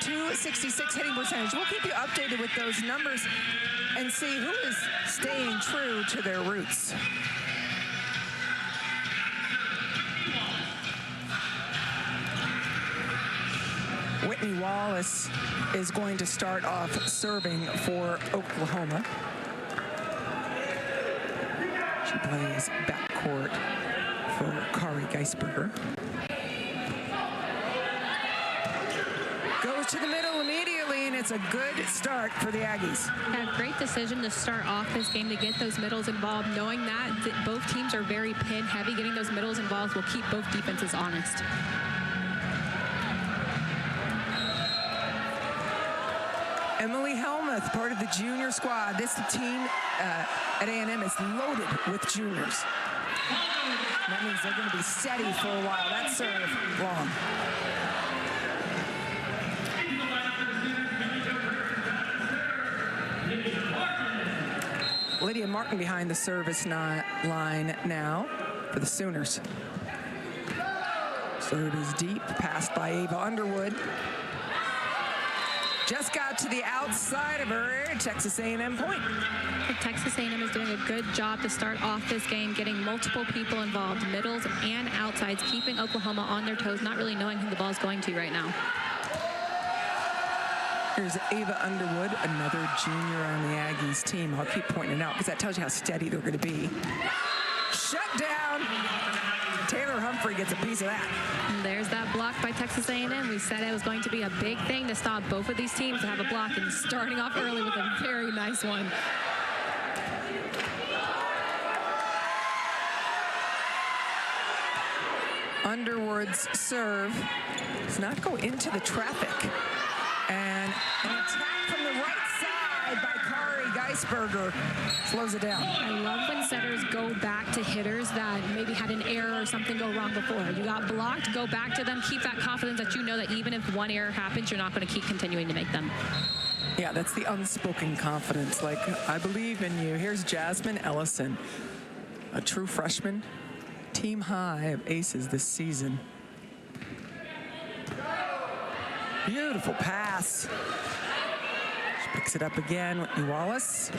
.266 hitting percentage. We'll keep you updated with those numbers and see who is staying true to their roots. Whitney Wallace is going to start off serving for Oklahoma. She plays backcourt for Kari Geisberger. Goes to the middle immediately, and it's a good start for the Aggies. Yeah, great decision to start off this game to get those middles involved, knowing that both teams are very pin heavy. Getting those middles involved will keep both defenses honest. Emily Helmuth, part of the junior squad. This team at A&M is loaded with juniors. That means they're going to be steady for a while. That serve long. Lydia Martin behind the service line now for the Sooners. Serve is deep, passed by Ava Underwood. Just got to the outside of her Texas A&M point. Texas A&M is doing a good job to start off this game, getting multiple people involved, middles and outsides, keeping Oklahoma on their toes, not really knowing who the ball's going to right now. Here's Ava Underwood, another junior on the Aggies team. I'll keep pointing it out because that tells you how steady they're going to be. Shut down. Taylor Humphrey gets a piece of that. And there's that block by Texas A&M. We said it was going to be a big thing to stop both of these teams to have a block, and starting off early with a very nice one. Underwood's serve does not go into the traffic. And an attack from the right side by Kari Geisberger slows it down. I love when setters go back to hitters that maybe had an error or something go wrong before. You got blocked, go back to them, keep that confidence that you know that even if one error happens, you're not going to keep continuing to make them. Yeah, that's the unspoken confidence. Like, I believe in you. Here's Jasmine Ellison, a true freshman, team high of aces this season. Beautiful pass. She picks it up again. Whitney Wallace.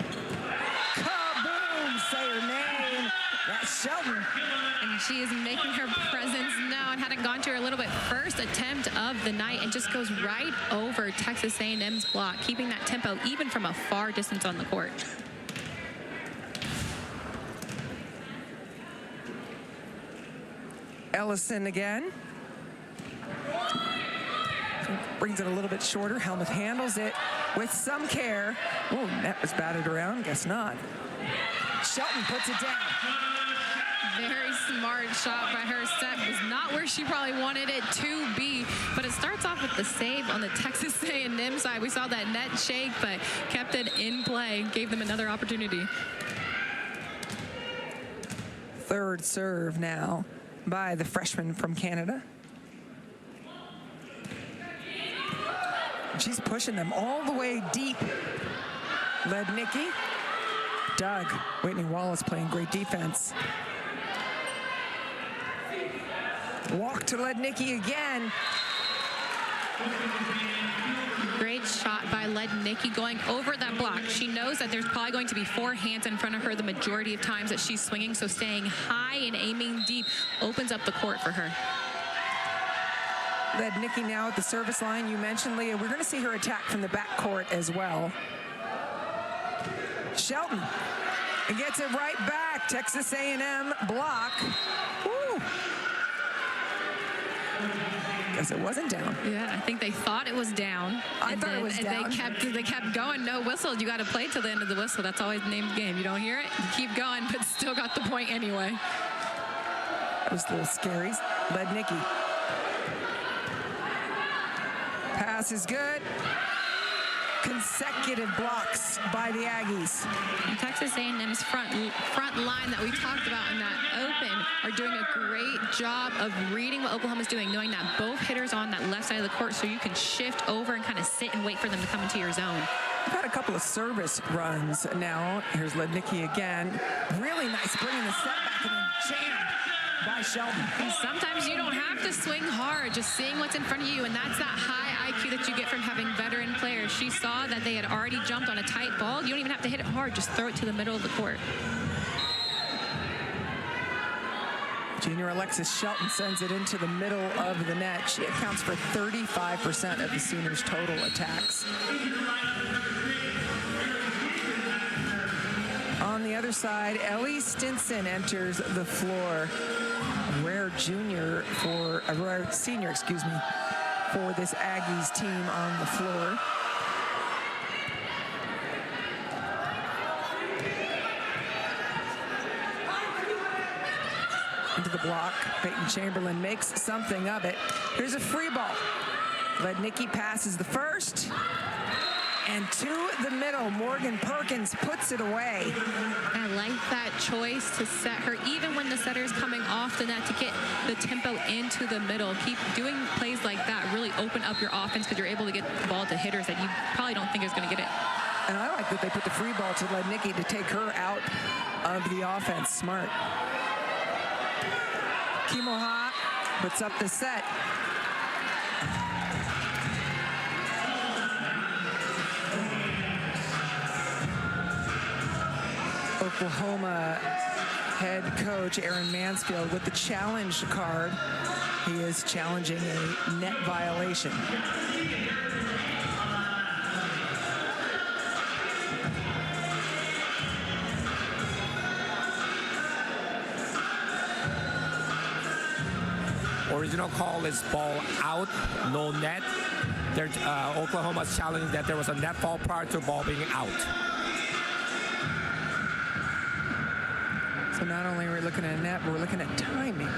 Kaboom! Say her name. That's Shelton. And she is making her presence known. Hadn't gone to her a little bit. First attempt of the night, and just goes right over Texas A&M's block, keeping that tempo even from a far distance on the court. Ellison again. Brings it a little bit shorter. Helmuth handles it with some care. Oh, net was batted around. Guess not. Shelton puts it down. Very smart shot by her. Set was not where she probably wanted it to be, but it starts off with the save on the Texas A&M side. We saw that net shake, but kept it in play. Gave them another opportunity. Third serve now by the freshman from Canada. She's pushing them all the way deep. Lednicki. Doug. Whitney Wallace playing great defense. Walk to Lednicki again. Great shot by Lednicki going over that block. She knows that there's probably going to be four hands in front of her the majority of times that she's swinging, so staying high and aiming deep opens up the court for her. Lednicki now at the service line. You mentioned, Leah, we're going to see her attack from the backcourt as well. Shelton. And gets it right back. Texas A&M block. Woo. Guess it wasn't down. Yeah, I think they thought it was down. I thought it was down. They kept going. No whistle. You got to play till the end of the whistle. That's always the name of the game. You don't hear it, you keep going, but still got the point anyway. That was a little scary. Lednicki. Pass is good. Consecutive blocks by the Aggies. And Texas A&M's front line that we talked about in that open are doing a great job of reading what Oklahoma's doing, knowing that both hitters are on that left side of the court, so you can shift over and kind of sit and wait for them to come into your zone. We've had a couple of service runs now. Here's Lednicki again. Really nice bringing the set back and then jammed by Shelton. And sometimes you don't have to swing hard, just seeing what's in front of you, and that's that high IQ to that you get from having veteran players. She saw that they had already jumped on a tight ball. You don't even have to hit it hard. Just throw it to the middle of the court. Junior Alexis Shelton sends it into the middle of the net. She accounts for 35% of the Sooners' total attacks. On the other side, Ellie Stinson enters the floor. A rare senior, for this Aggies team on the floor. Into the block, Peyton Chamberlain makes something of it. Here's a free ball. Lednicki passes the first. And to the middle, Morgan Perkins puts it away. I like that choice to set her, even when the setter is coming off the net, to get the tempo into the middle. Keep doing plays like that. Really open up your offense because you're able to get the ball to hitters that you probably don't think is going to get it. And I like that they put the free ball to Lednicki to take her out of the offense. Smart. Kimoha puts up the set. Oklahoma head coach Aaron Mansfield with the challenge card. He is challenging a net violation. Original call is ball out, no net. Oklahoma's challenging that there was a net fall prior to ball being out. So not only are we looking at net, but we're looking at timing.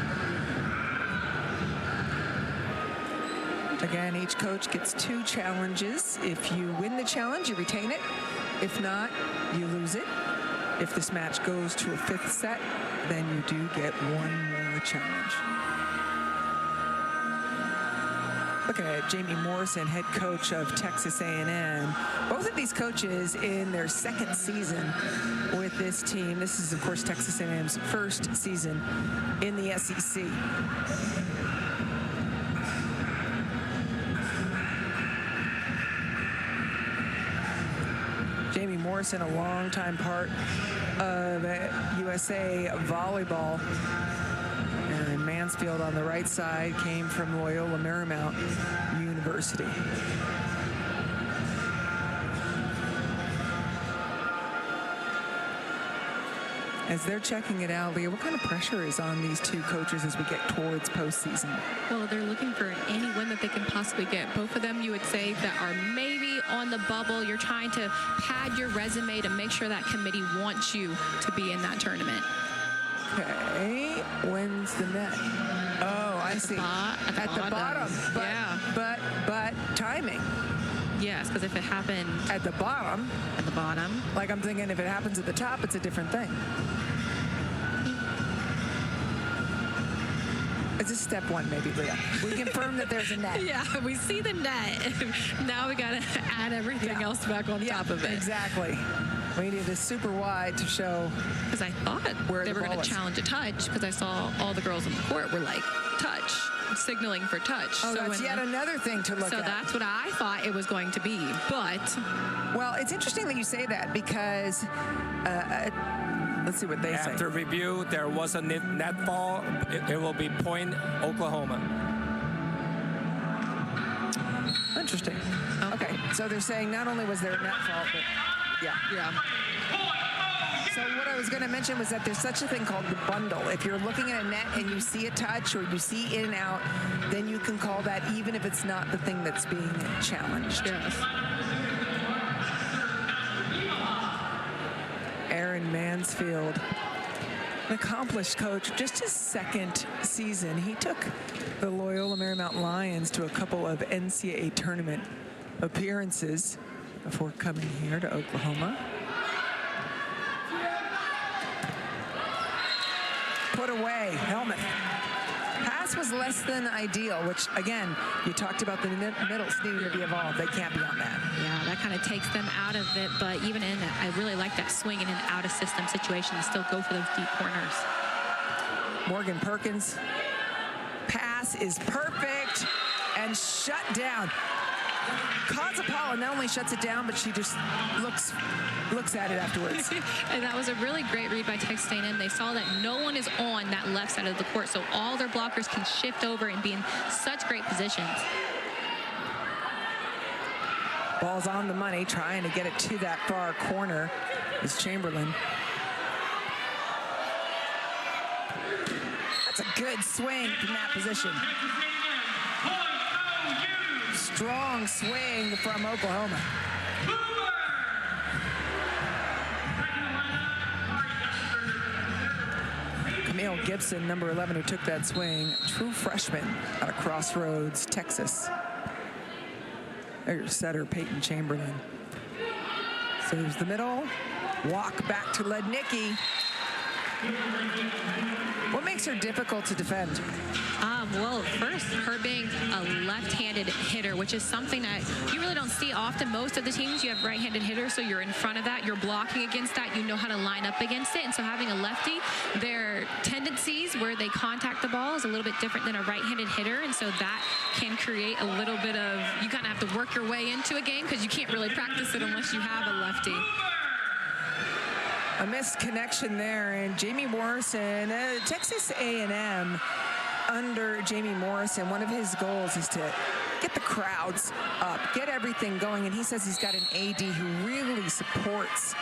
Again, each coach gets 2 challenges. If you win the challenge, you retain it. If not, you lose it. If this match goes to a 5th set, then you do get 1 more challenge. Looking at Jamie Morrison, head coach of Texas A&M. Both of these coaches in their 2nd season with this team. This is, of course, Texas A&M's 1st season in the SEC. Jamie Morrison, a longtime part of USA Volleyball. And Mansfield on the right side came from Loyola Marymount University. As they're checking it out, Leah, what kind of pressure is on these 2 coaches as we get towards postseason? Well, they're looking for any win that they can possibly get. Both of them, you would say, that are maybe on the bubble. You're trying to pad your resume to make sure that committee wants you to be in that tournament. Okay, when's the net? Oh, I see. At the bottom. But, yeah. But timing. Yes, because if it happened At the bottom. Like I'm thinking if it happens at the top, it's a different thing. It's a step 1, maybe, Leah. We confirm that there's a net. Yeah, we see the net. Now we got to add everything else back on top of it. Exactly. We need a super wide to show. Because I thought they were going to challenge a touch, because I saw all the girls on the court were like, touch, signaling for touch. Oh, so that's yet another thing to look at. So that's what I thought it was going to be, but. Well, it's interesting that you say that because, let's see what they say. After review, there was a net fall. It will be point Oklahoma. Interesting. Okay, so they're saying not only was there a net fall, but yeah. So what I was going to mention was that there's such a thing called the bundle. If you're looking at a net and you see a touch or you see in and out, then you can call that even if it's not the thing that's being challenged. Yes. Aaron Mansfield, an accomplished coach, just his 2nd season. He took the Loyola Marymount Lions to a couple of NCAA tournament appearances before coming here to Oklahoma. Put away, Helmuth. Pass was less than ideal, which, again, you talked about the middles needing to be evolved. They can't be on that. Yeah, that kind of takes them out of it, but even in that, I really like that swing in and out of system situation to still go for those deep corners. Morgan Perkins. Pass is perfect and shut down. Kozapala not only shuts it down, but she just looks at it afterwards. And that was a really great read by Texas A&M. They saw that no one is on that left side of the court, so all their blockers can shift over and be in such great positions. Ball's on the money, trying to get it to that far corner is Chamberlain. That's a good swing from that position. Strong swing from Oklahoma. Camille Gibson, number 11, who took that swing, true freshman out of Crossroads, Texas. There's setter Peyton Chamberlain. Saves the middle. Walk back to Lednicki. What makes her difficult to defend? Well, first, her being a left-handed hitter, which is something that you really don't see often. Most of the teams, you have right-handed hitters, so you're in front of that. You're blocking against that. You know how to line up against it. And so having a lefty, their tendencies where they contact the ball is a little bit different than a right-handed hitter. And so that can create a little bit of, you kind of have to work your way into a game because you can't really practice it unless you have a lefty. A missed connection there, and Jamie Morrison, Texas A&M, under Jamie Morrison, one of his goals is to get the crowds up, get everything going, and he says he's got an AD who really supports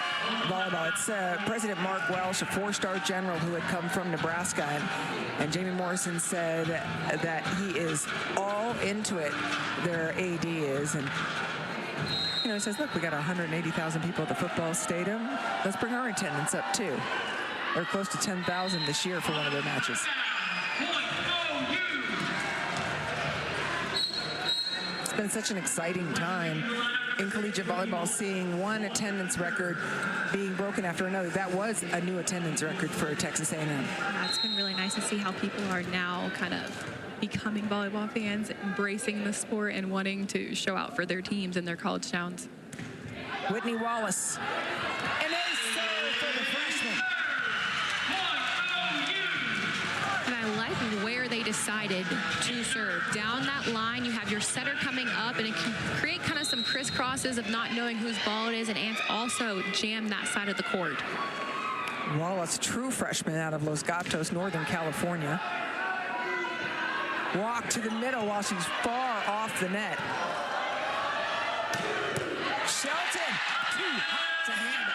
volleyball. It's President Mark Welsh, a four-star general who had come from Nebraska, and Jamie Morrison said that he is all into it, their AD is, and you know, he says, look, we got 180,000 people at the football stadium. Let's bring our attendance up, too. They're close to 10,000 this year for one of their matches. It's been such an exciting time in collegiate volleyball, seeing one attendance record being broken after another. That was a new attendance record for Texas A&M. It's been really nice to see how people are now kind of becoming volleyball fans, embracing the sport, and wanting to show out for their teams in their college towns. Whitney Wallace. And a serve for the freshman. And I like where they decided to serve. Down that line, you have your setter coming up, and it can create kind of some crisscrosses of not knowing whose ball it is, and also jam that side of the court. Wallace, true freshman out of Los Gatos, Northern California. Walk to the middle while she's far off the net. Shelton, too hot to handle.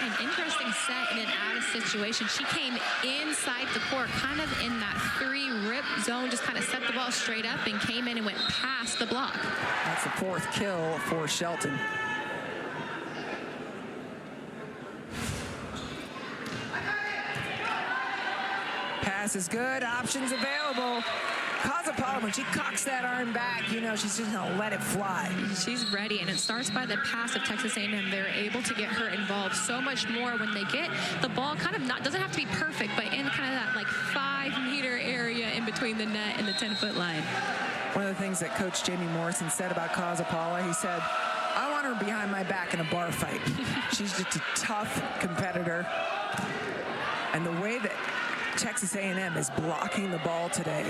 An interesting set in an out of situation. She came inside the court, kind of in that three-rip zone, just kind of set the ball straight up and came in and went past the block. That's the fourth kill for Shelton. Pass is good, options available. Kozapala, when she cocks that arm back, you know she's just gonna let it fly. She's ready, and it starts by the pass of Texas A&M. They're able to get her involved so much more when they get the ball kind of doesn't have to be perfect, but in kind of that like 5-meter area in between the net and the 10-foot line. One of the things that Coach Jamie Morrison said about Kozapala, he said, I want her behind my back in a bar fight. She's just a tough competitor. And the way that Texas A&M is blocking the ball today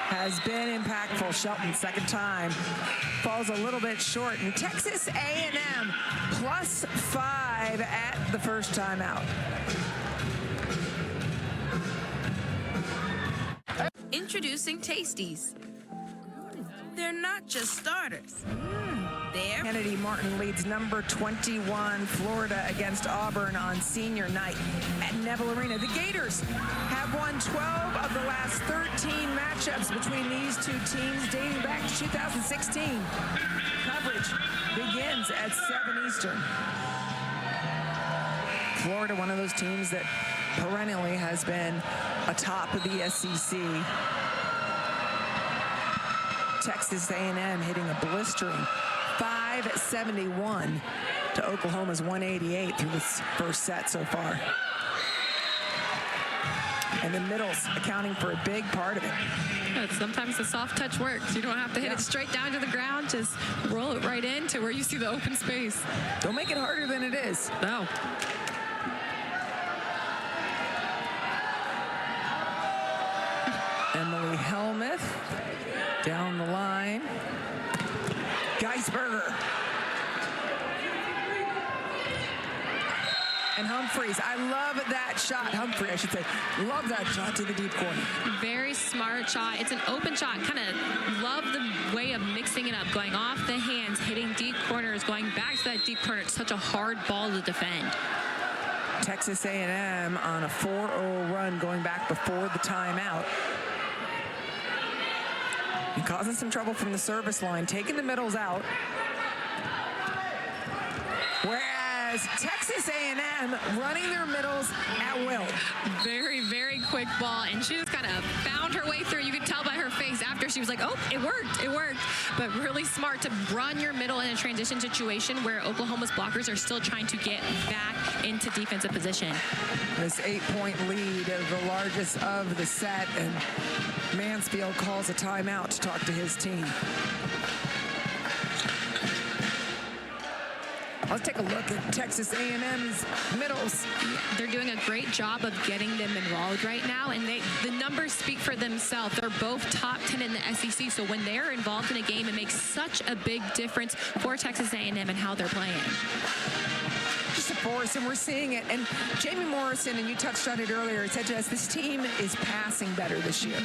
has been impactful. Shelton, second time, falls a little bit short. And Texas A&M +5 at the first time out. Introducing Tasties. They're not just starters. They're Kennedy Martin leads number 21 Florida against Auburn on senior night at Neville Arena. The Gators have won 12 of the last 13 matchups between these two teams dating back to 2016. Coverage begins at 7 Eastern. Florida, one of those teams that perennially has been atop of the SEC. Texas A&M hitting a blistering 571 to Oklahoma's 188 through this first set so far. And the middle's accounting for a big part of it. Sometimes the soft touch works. You don't have to hit it straight down to the ground. Just roll it right into where you see the open space. Don't make it harder than it is. No. Emily Helmuth down the line. Geisberger. And Humphreys, I love that shot. Humphrey, I should say. Love that shot to the deep corner. Very smart shot. It's an open shot. Kind of love the way of mixing it up, going off the hands, hitting deep corners, going back to that deep corner. It's such a hard ball to defend. Texas A&M on a 4-0 run going back before the timeout. And causing some trouble from the service line, taking the middles out. Whereas Texas A&M running their middles at will. Very, very quick ball, and she just kind of found her way through. You could tell by her face after she was like, oh, it worked. But really smart to run your middle in a transition situation where Oklahoma's blockers are still trying to get back into defensive position. This 8-point lead, the largest of the set, and Mansfield calls a timeout to talk to his team. Let's take a look at Texas A&M's middles. Yeah, they're doing a great job of getting them enrolled right now, and the numbers speak for themselves. They're both top 10 in the SEC, so when they're involved in a game, it makes such a big difference for Texas A&M and how they're playing. Just a force, and we're seeing it. And Jamie Morrison, and you touched on it earlier, said to us, this team is passing better this year.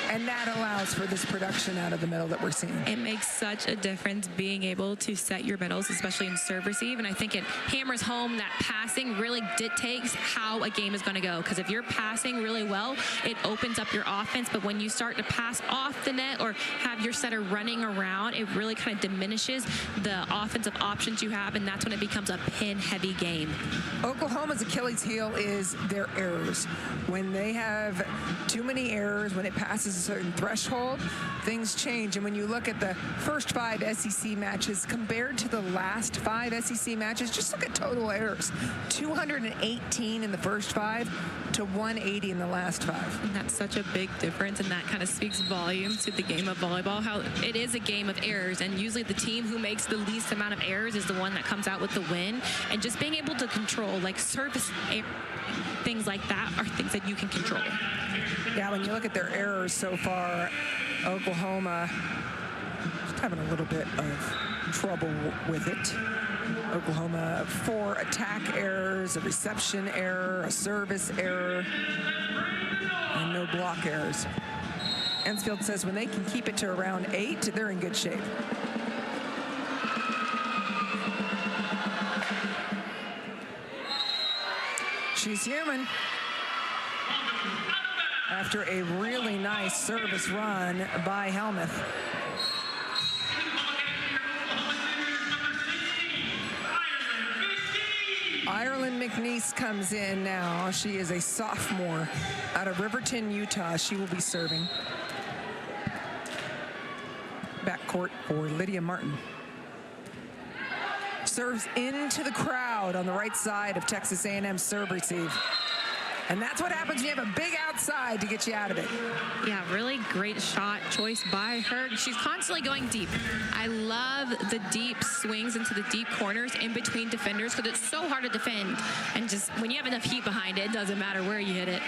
And that allows for this production out of the middle that we're seeing. It makes such a difference being able to set your middles, especially in serve receive. And I think it hammers home that passing really dictates how a game is going to go. Because if you're passing really well, it opens up your offense. But when you start to pass off the net or have your setter running around, it really kind of diminishes the offensive options you have. And that's when it becomes a pin-heavy game. Oklahoma's Achilles heel is their errors. When they have too many errors, when it passes a certain threshold, things change. And when you look at the first 5 SEC matches compared to the last 5 SEC matches, just look at total errors. 218 in the first 5 to 180 in the last 5. And that's such a big difference, and that kind of speaks volumes to the game of volleyball, how it is a game of errors, and usually the team who makes the least amount of errors is the one that comes out with the win. And just being able to control, like service things like that, are things that you can control. Yeah, when you look at their errors so far, Oklahoma just having a little bit of trouble with it. Oklahoma 4 attack errors, a reception error, a service error, and no block errors. Mansfield says when they can keep it to around 8, they're in good shape. She's human. After a really nice service run by Helmuth. Ireland McNeese comes in now. She is a sophomore out of Riverton, Utah. She will be serving. Backcourt for Lydia Martin. Serves into the crowd on the right side of Texas A&M's serve receive. And that's what happens when you have a big outside to get you out of it. Yeah, really great shot choice by her. She's constantly going deep. I love the deep swings into the deep corners in between defenders because it's so hard to defend. And just when you have enough heat behind it, it doesn't matter where you hit it.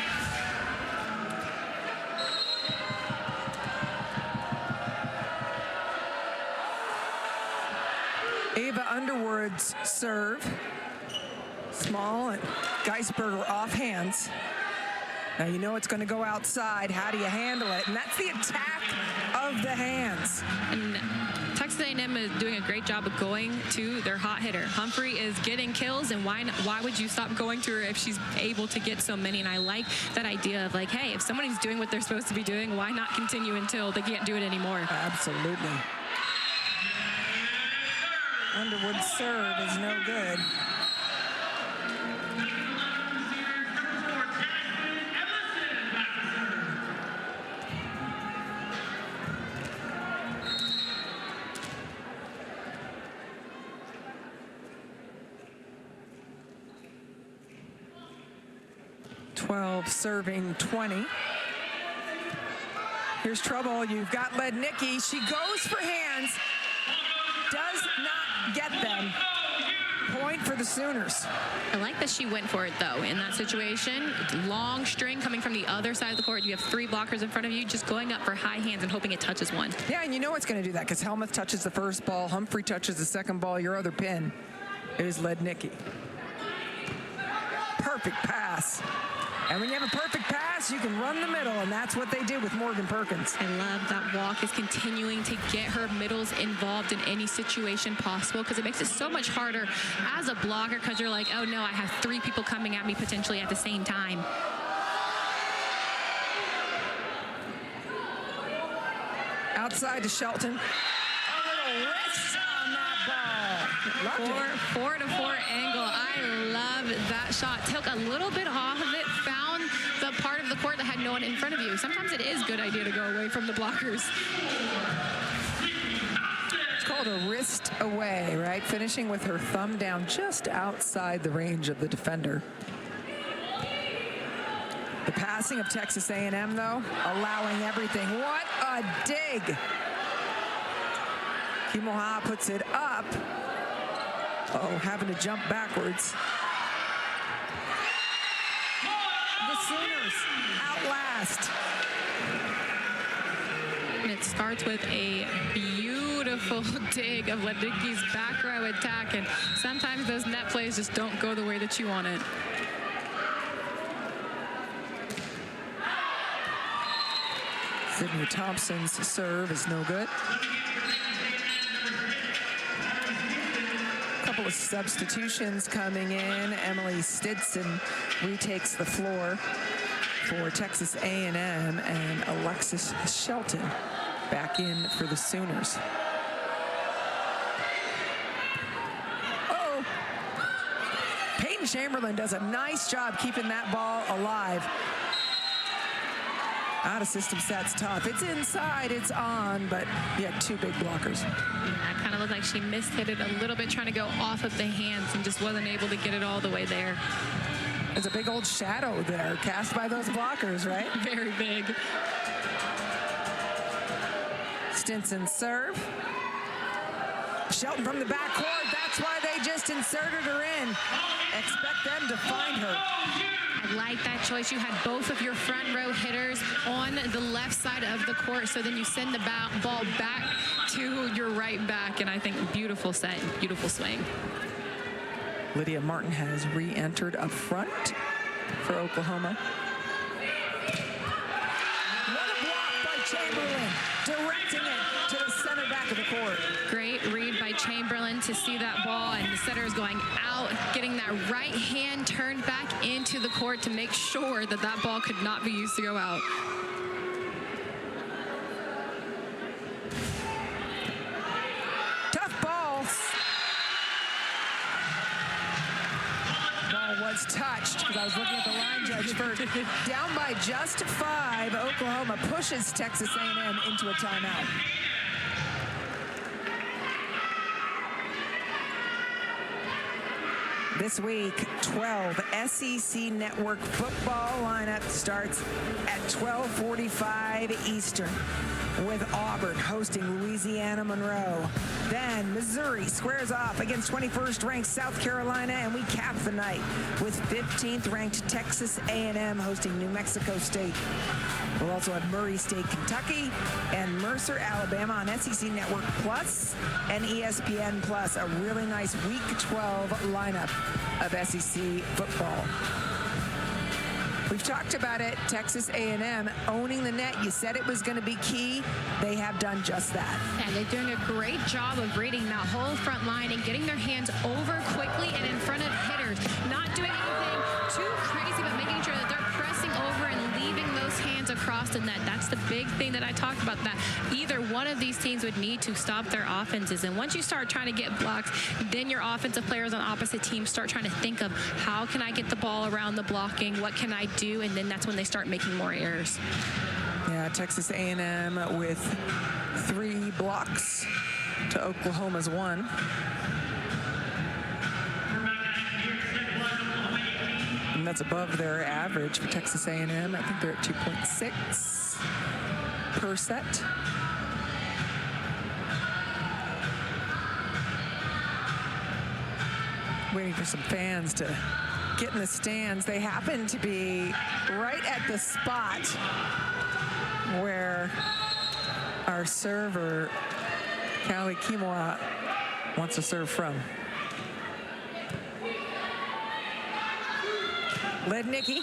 Ava Underwood's serve. Small, and Geisberger off hands. Now you know it's going to go outside. How do you handle it? And that's the attack of the hands. And Texas A&M is doing a great job of going to their hot hitter. Humphrey is getting kills, and why would you stop going to her if she's able to get so many? And I like that idea of like, hey, if somebody's doing what they're supposed to be doing, why not continue until they can't do it anymore? Absolutely. Underwood's serve is no good. Serving 20. Here's trouble. You've got Lednicki. She goes for hands. Does not get them. Point for for the Sooners. I like that she went for it, though, in that situation. It's long string coming from the other side of the court. You have 3 blockers in front of you, just going up for high hands and hoping it touches one. Yeah, and you know it's going to do that because Helmuth touches the first ball, Humphrey touches the second ball, your other pin is Lednicki. Perfect pass. And when you have a perfect pass, you can run the middle, and that's what they did with Morgan Perkins. I love that Walk is continuing to get her middles involved in any situation possible because it makes it so much harder as a blocker because you're like, oh no, I have 3 people coming at me potentially at the same time. Outside to Shelton. A little wrist on that ball. Loved it. 4-to-4 angle. I love that shot. Took a little bit off of it, found the part of the court that had no one in front of you. Sometimes it is a good idea to go away from the blockers. It's called a wrist away, right? Finishing with her thumb down just outside the range of the defender. The passing of Texas A&M, though, allowing everything. What a dig! Kimoha puts it up. Uh-oh, having to jump backwards. The Sooners outlast. And it starts with a beautiful dig of Lednicki's back row attack, and sometimes those net plays just don't go the way that you want it. Sydney Thompson's serve is no good. Couple of substitutions coming in. Emily Stinson retakes the floor for Texas A&M, and Alexis Shelton back in for the Sooners. Uh-oh. Peyton Chamberlain does a nice job keeping that ball alive. Out of system set's tough. It's inside, it's on, but you had 2 big blockers. Yeah, it kind of looked like she mishit it a little bit, trying to go off of the hands and just wasn't able to get it all the way there. There's a big old shadow there cast by those blockers, right? Very big. Stinson serve. Shelton from the backcourt. That's why they just inserted her in. Expect them to find her. I like that choice. You had both of your front row hitters on the left side of the court, so then you send the ball back to your right back, and I think beautiful set, beautiful swing. Lydia Martin has re-entered up front for Oklahoma. What a block by Chamberlain, directing it to the center back of the court. Great read by Chamberlain to see that ball, and the setter is going out, getting that right hand turned back into the court to make sure that that ball could not be used to go out. Tough balls. Ball was touched because I was looking at the line judge first. Down by just 5, Oklahoma pushes Texas A&M into a timeout. This week, 12 SEC Network football lineup starts at 12:45 Eastern, with Auburn hosting Louisiana Monroe. Then Missouri squares off against 21st ranked South Carolina, and we cap the night with 15th ranked Texas A&M hosting New Mexico State. We'll also have Murray State, Kentucky, and Mercer, Alabama on SEC Network Plus and ESPN Plus. A really nice Week 12 lineup of SEC football. We've talked about it. Texas A&M owning the net. You said it was going to be key. They have done just that. And they're doing a great job of reading that whole front line and getting their hands over quickly and in front of hitters. Not doing anything too crazy, but making sure that they're pressing over and leaving those hands across the net. That's the big thing that I talked about, that either one of these teams would need to stop their offenses. And once you start trying to get blocks, then your offensive players on opposite teams start trying to think of, how can I get the ball around the blocking? What can I do? And then that's when they start making more errors. Yeah, Texas A&M with 3 blocks to Oklahoma's 1. And that's above their average for Texas A&M. I think they're at 2.6 per set. Waiting for some fans to get in the stands. They happen to be right at the spot where our server, Callie Kimoa, wants to serve from. Led Nikki.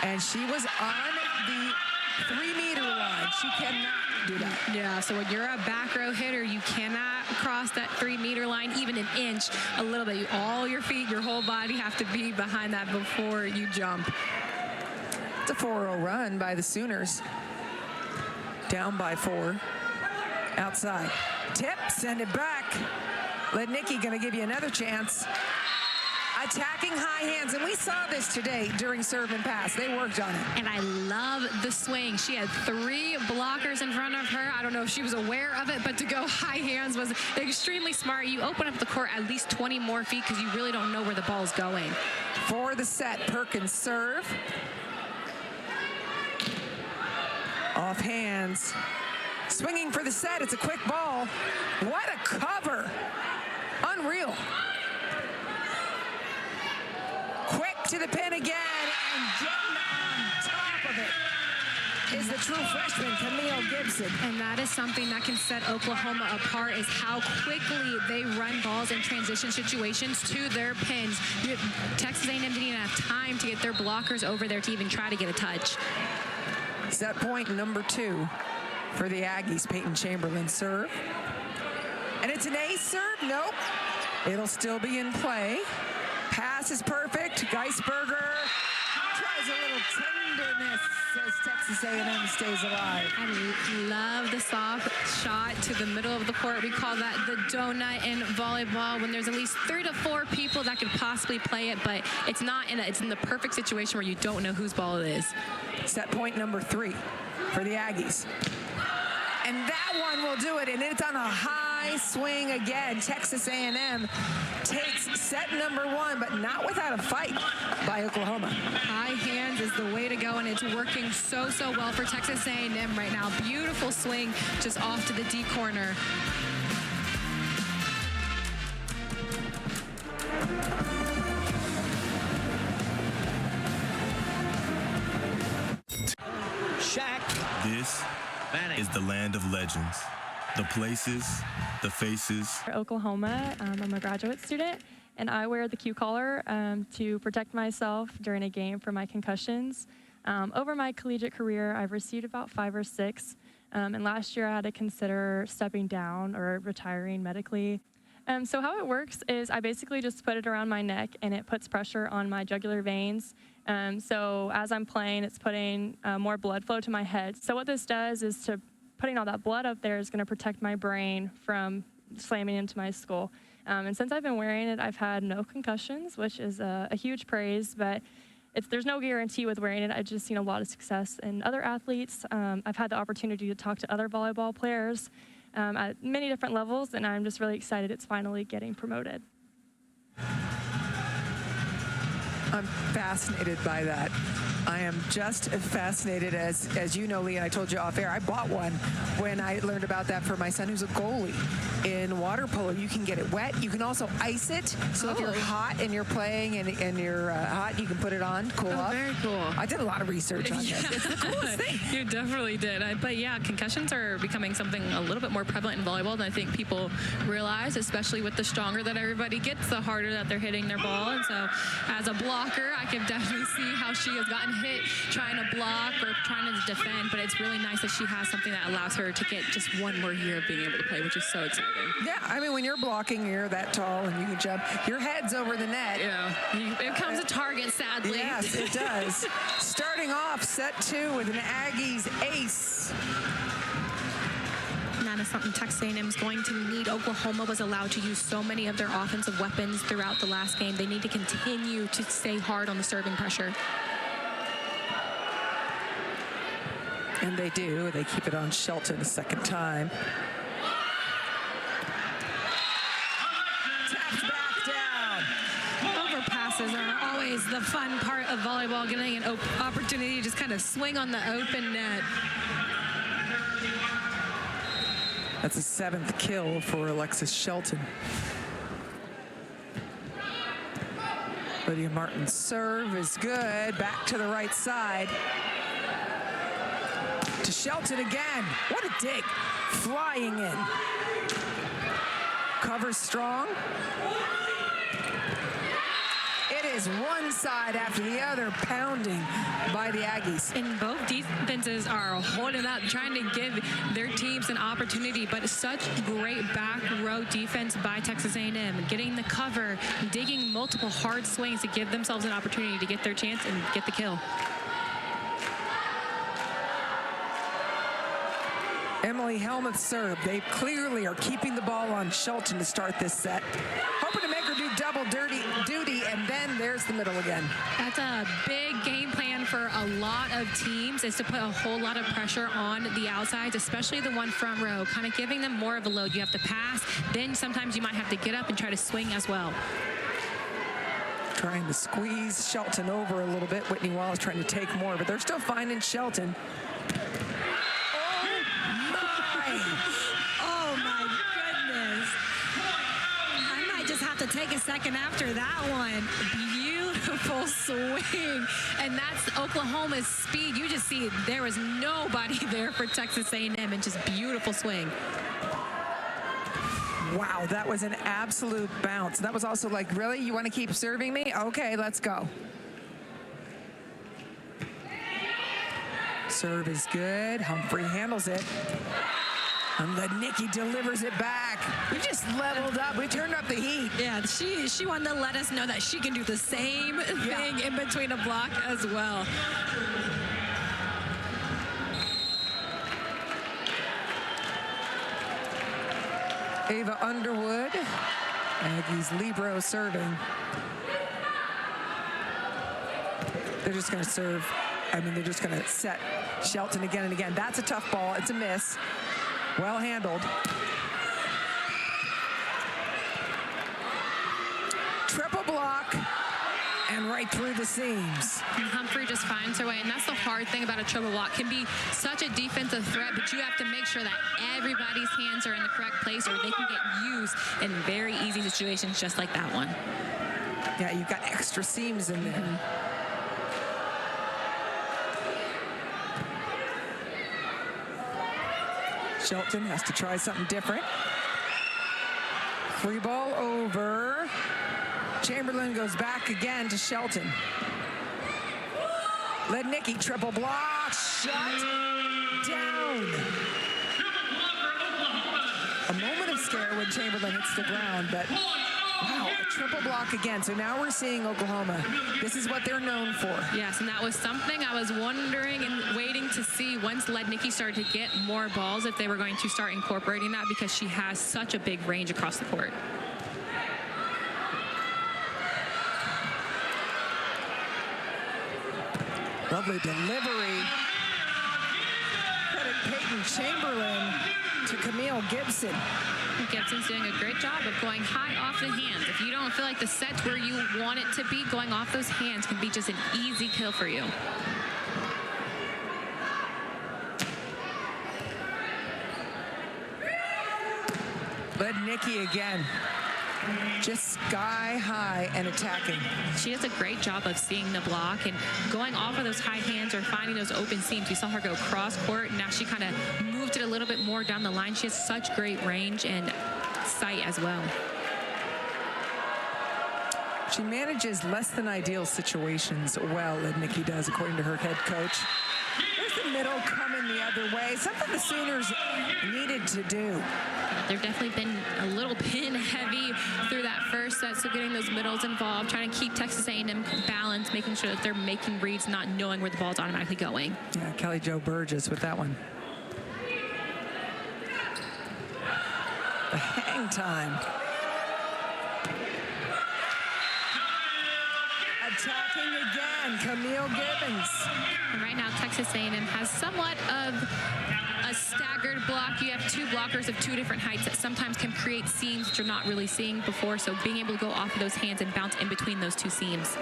And she was on the 3-meter line. She cannot do that. Yeah, so when you're a back row hitter, you cannot cross that 3-meter line even an inch, a little bit. All your feet, your whole body have to be behind that before you jump. It's a 4-0 run by the Sooners. Down by 4. Outside. Tip, send it back. Let Nikki gonna give you another chance. Attacking high hands, and we saw this today during serve and pass. They worked on it. And I love the swing. She had 3 blockers in front of her. I don't know if she was aware of it, but to go high hands was extremely smart. You open up the court at least 20 more feet because you really don't know where the ball's going. For the set, Perkins serve. Off hands. Swinging for the set. It's a quick ball. What a cover. Unreal. Quick to the pin again, and getting on top of it is the true freshman, Camille Gibson. And that is something that can set Oklahoma apart, is how quickly they run balls in transition situations to their pins. Texas A&M didn't even have time to get their blockers over there to even try to get a touch. Set point number 2 for the Aggies. Peyton Chamberlain serve. And it's an ace serve? Nope. It'll still be in play. Pass is perfect. Geisberger tries a little tenderness as Texas A&M stays alive. I love the soft shot to the middle of the court. We call that the donut in volleyball, when there's at least 3 to 4 people that could possibly play it, but it's not it's in the perfect situation where you don't know whose ball it is. Set point number 3 for the Aggies. And that one will do it, and it's on a high swing again. Texas A&M takes set number 1, but not without a fight by Oklahoma. High hands is the way to go, and it's working so well for Texas A&M right now. Beautiful swing just off to the D corner. This is the land of legends. The places, the faces. Oklahoma, I'm a graduate student, and I wear the Q collar to protect myself during a game from my concussions. Over my collegiate career, I've received about 5 or 6, and last year I had to consider stepping down or retiring medically. So how it works is I basically just put it around my neck, and it puts pressure on my jugular veins. So as I'm playing, it's putting more blood flow to my head. So what this does is putting all that blood up there is going to protect my brain from slamming into my skull. And since I've been wearing it, I've had no concussions, which is a huge praise, but there's no guarantee with wearing it. I've just seen a lot of success in other athletes. I've had the opportunity to talk to other volleyball players at many different levels, and I'm just really excited it's finally getting promoted. I'm fascinated by that. I am just as fascinated as you know, Lee, and I told you off air, I bought one when I learned about that for my son who's a goalie in water polo. You can get it wet. You can also ice it. So if you're hot and you're playing and you're hot, you can put it on, cool off. Very cool. I did a lot of research on this. It's the coolest thing. You definitely did. But yeah, concussions are becoming something a little bit more prevalent in volleyball than I think people realize, especially with the stronger that everybody gets, the harder that they're hitting their ball. And so as a blocker, I can definitely see how she has gotten hit trying to block or trying to defend, but it's really nice that she has something that allows her to get just one more year of being able to play, which is so exciting. Yeah, I mean, when you're blocking, you're that tall and you can jump, your head's over the net. Yeah, it becomes a target, sadly. Yes, it does. Starting off set 2 with an Aggies ace. That is something Texas A&M is going to need. Oklahoma was allowed to use so many of their offensive weapons throughout the last game. They need to continue to stay hard on the serving pressure. And they do. They keep it on Shelton a second time. Taps back down. Overpasses are always the fun part of volleyball, getting an opportunity to just kind of swing on the open net. That's a 7th kill for Alexis Shelton. Lydia Martin's serve is good. Back to the right side. To Shelton again. What a dig. Flying in. Covers strong. It is one side after the other, pounding by the Aggies. And both defenses are holding up, trying to give their teams an opportunity, but such great back row defense by Texas A&M, getting the cover, digging multiple hard swings to give themselves an opportunity to get their chance and get the kill. Emily Helmuth's serve. They clearly are keeping the ball on Shelton to start this set. Hoping to make her do double duty, and then there's the middle again. That's a big game plan for a lot of teams, is to put a whole lot of pressure on the outsides, especially the one front row, kind of giving them more of a load. You have to pass, then sometimes you might have to get up and try to swing as well. Trying to squeeze Shelton over a little bit. Whitney Wallace trying to take more, but they're still finding Shelton. Oh my goodness. I might just have to take a second after that one. Beautiful swing. And that's Oklahoma's speed. You just see there was nobody there for Texas A&M, and just beautiful swing. Wow, that was an absolute bounce. That was also like, really? You want to keep serving me? Okay, let's go. Serve is good. Humphrey handles it. And Lednicki delivers it back. We just leveled up. We turned up the heat. Yeah, she wanted to let us know that she can do the same thing in between a block as well. Ava Underwood, Aggies libero serving. They're just going to serve. I mean, they're just going to set Shelton again and again. That's a tough ball. It's a miss. Well handled. Triple block. And right through the seams. And Humphrey just finds her way, and that's the hard thing about a triple block. Can be such a defensive threat, but you have to make sure that everybody's hands are in the correct place, or they can get used in very easy situations just like that one. Yeah, you've got extra seams in there. Shelton has to try something different. Free ball over. Chamberlain goes back again to Shelton. Lednicki triple block. Shut down. A moment of scare when Chamberlain hits the ground, but wow, a triple block again. So now we're seeing Oklahoma. This is what they're known for. Yes, and that was something I was wondering and waiting to see once Lednicki started to get more balls, if they were going to start incorporating that, because she has such a big range across the court. Lovely delivery. Credit Peyton Chamberlain to Camille Gibson. Gibson's doing a great job of going high off the hands. If you don't feel like the set's where you want it to be, going off those hands can be just an easy kill for you. Lednicki again. Just sky high and attacking. She does a great job of seeing the block and going off of those high hands or finding those open seams. We saw her go cross court, and now she kind of moved it a little bit more down the line. She has such great range and sight as well. She manages less than ideal situations well, Lednicki does, according to her head coach. There's the middle coming the other way. Something the Sooners needed to do. They've definitely been a little pin heavy through that first set, so getting those middles involved, trying to keep Texas A&M balanced, making sure that they're making reads, not knowing where the ball's automatically going. Yeah, Kelly Jo Burgess with that one. The hang time. Attacking again, Camille Gibbons. And right now, Texas A&M has somewhat of a staggered block. You have two blockers of two different heights that sometimes can create seams that you're not really seeing before. So being able to go off of those hands and bounce in between those two seams.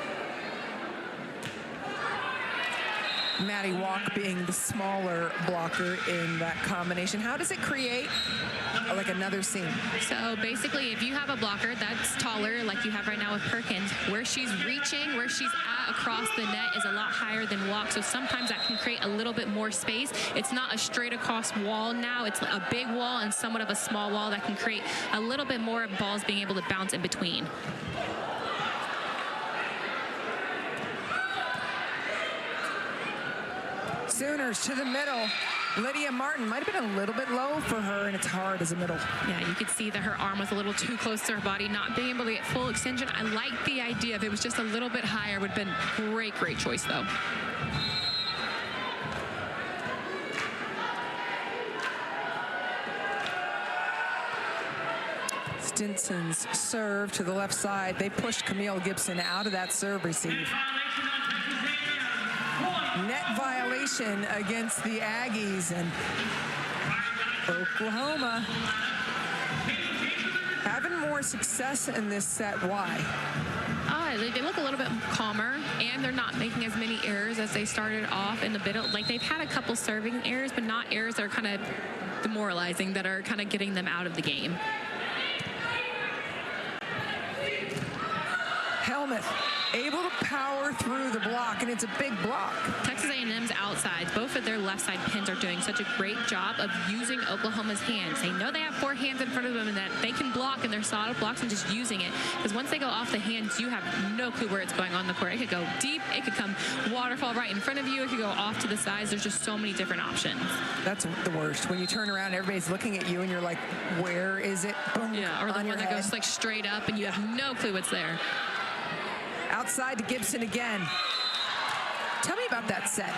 Maddie Walk being the smaller blocker in that combination. How does it create like another seam? So basically, if you have a blocker that's taller, like you have right now with Perkins, where she's reaching, where she's at across the net is a lot higher than walk. So sometimes that can create a little bit more space. It's not a straight across wall now. It's a big wall and somewhat of a small wall that can create a little bit more balls being able to bounce in between. Sooners to the middle. Lydia Martin might have been a little bit low for her, and it's hard as a middle. Yeah, you could see that her arm was a little too close to her body, not being able to get full extension. I like the idea. If it was just a little bit higher, would have been great choice, though. Stinson's serve to the left side. They pushed Camille Gibson out of that serve receive. Net violation against the Aggies, and Oklahoma having more success in this set. Why? They look a little bit calmer, and they're not making as many errors as they started off in the middle. Like, they've had a couple serving errors, but not errors that are kind of demoralizing, that are kind of getting them out of the game. Helmuth able to power through the block, and it's a big block. Texas A&M's outsides, both of their left side pins are doing such a great job of using Oklahoma's hands. They know they have 4 hands in front of them and that they can block, and they're solid blocks, and just using it. Because once they go off the hands, you have no clue where it's going on the court. It could go deep, it could come waterfall right in front of you, it could go off to the sides. There's just so many different options. That's the worst. When you turn around, everybody's looking at you, and you're like, where is it? Boom, yeah, or the on one that head. goes like straight up, and you have no clue what's there. Outside to Gibson again. Tell me about that set.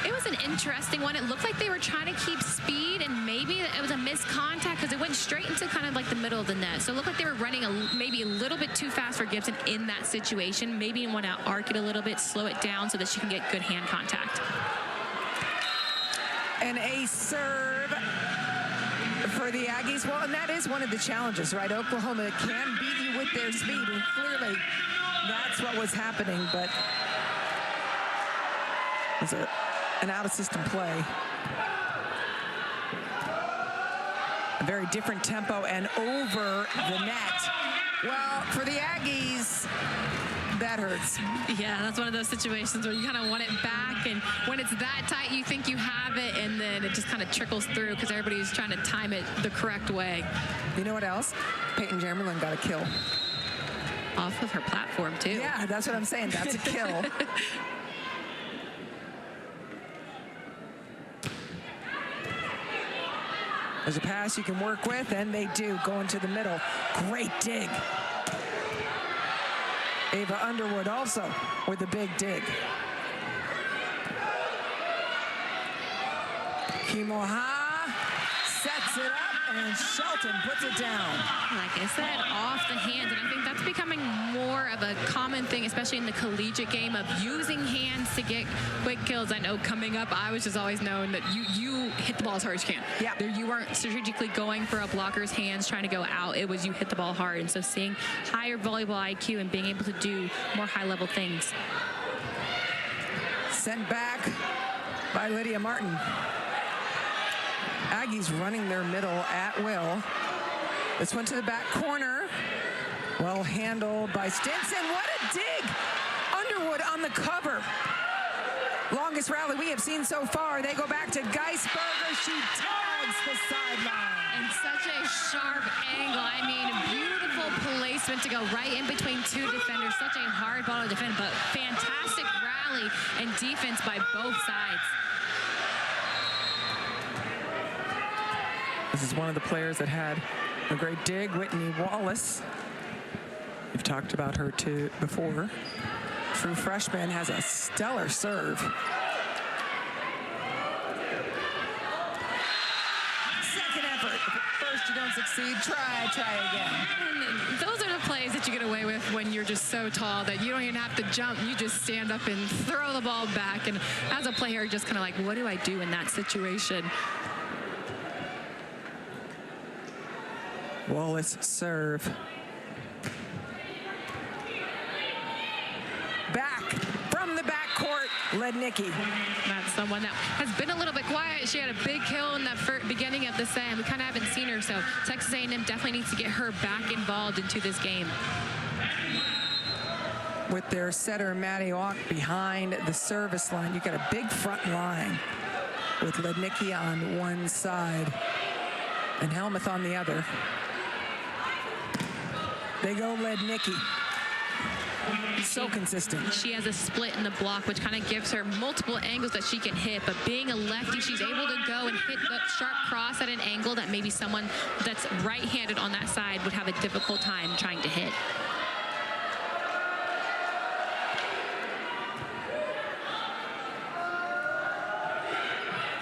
It was an interesting one. It looked like they were trying to keep speed, and maybe it was a missed contact because it went straight into kind of like the middle of the net. So it looked like they were running maybe a little bit too fast for Gibson in that situation. Maybe you want to arc it a little bit, slow it down so that she can get good hand contact. And a serve for the Aggies. Well, and that is one of the challenges, right? Oklahoma can beat you with their speed, and clearly that's what was happening, but it was an out-of-system play. A very different tempo and over the net. Well, for the Aggies, that hurts. Yeah, that's one of those situations where you kind of want it back, and when it's that tight, you think you have it, and then it just kind of trickles through because everybody's trying to time it the correct way. You know what else? Peyton Jermerlin got a kill. Off of her platform, too. Yeah, that's what I'm saying. That's a kill. There's a pass you can work with, and they do go into the middle. Great dig. Ava Underwood also with a big dig. Kimoha sets it up, and Shelton puts it down. Like I said, off the hands, and I think that's becoming more of a common thing, especially in the collegiate game, of using hands to get quick kills. I know coming up, I was just always known that you hit the ball as hard as you can. Yeah. You weren't strategically going for a blocker's hands trying to go out. It was you hit the ball hard. And so seeing higher volleyball IQ and being able to do more high-level things. Sent back by Lydia Martin. Aggies running their middle at will. This one to the back corner. Well handled by Stinson. What a dig! Underwood on the cover. Longest rally we have seen so far. They go back to Geisberger. She tags the sideline. And such a sharp angle. I mean, beautiful placement to go right in between two defenders. Such a hard ball to defend, but fantastic rally and defense by both sides. This is one of the players that had a great dig, Whitney Wallace. We've talked about her too before. True freshman, has a stellar serve. Second effort. If at first you don't succeed, try again. And those are the plays that you get away with when you're just so tall that you don't even have to jump. You just stand up and throw the ball back. And as a player, just kind of like, what do I do in that situation? Wallace serve. Back from the backcourt, Lednicki. That's someone that has been a little bit quiet. She had a big kill in that beginning of the set, and we kind of haven't seen her. So Texas A&M definitely needs to get her back involved into this game. With their setter, Maddie Walk, behind the service line. You got a big front line with Lednicki on one side and Helmuth on the other. They go Lednicki. So consistent. She has a split in the block, which kind of gives her multiple angles that she can hit. But being a lefty, she's able to go and hit the sharp cross at an angle that maybe someone that's right-handed on that side would have a difficult time trying to hit.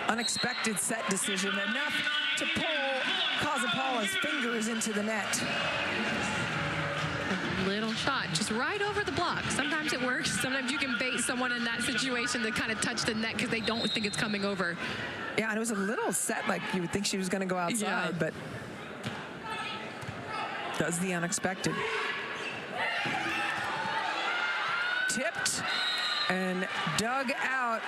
Unexpected set decision, enough to pull Kazapala's fingers into the net. Little shot, just right over the block. Sometimes it works. Sometimes you can bait someone in that situation to kind of touch the net because they don't think it's coming over. Yeah, and it was a little set like you would think she was going to go outside, but does the unexpected. Tipped and dug out.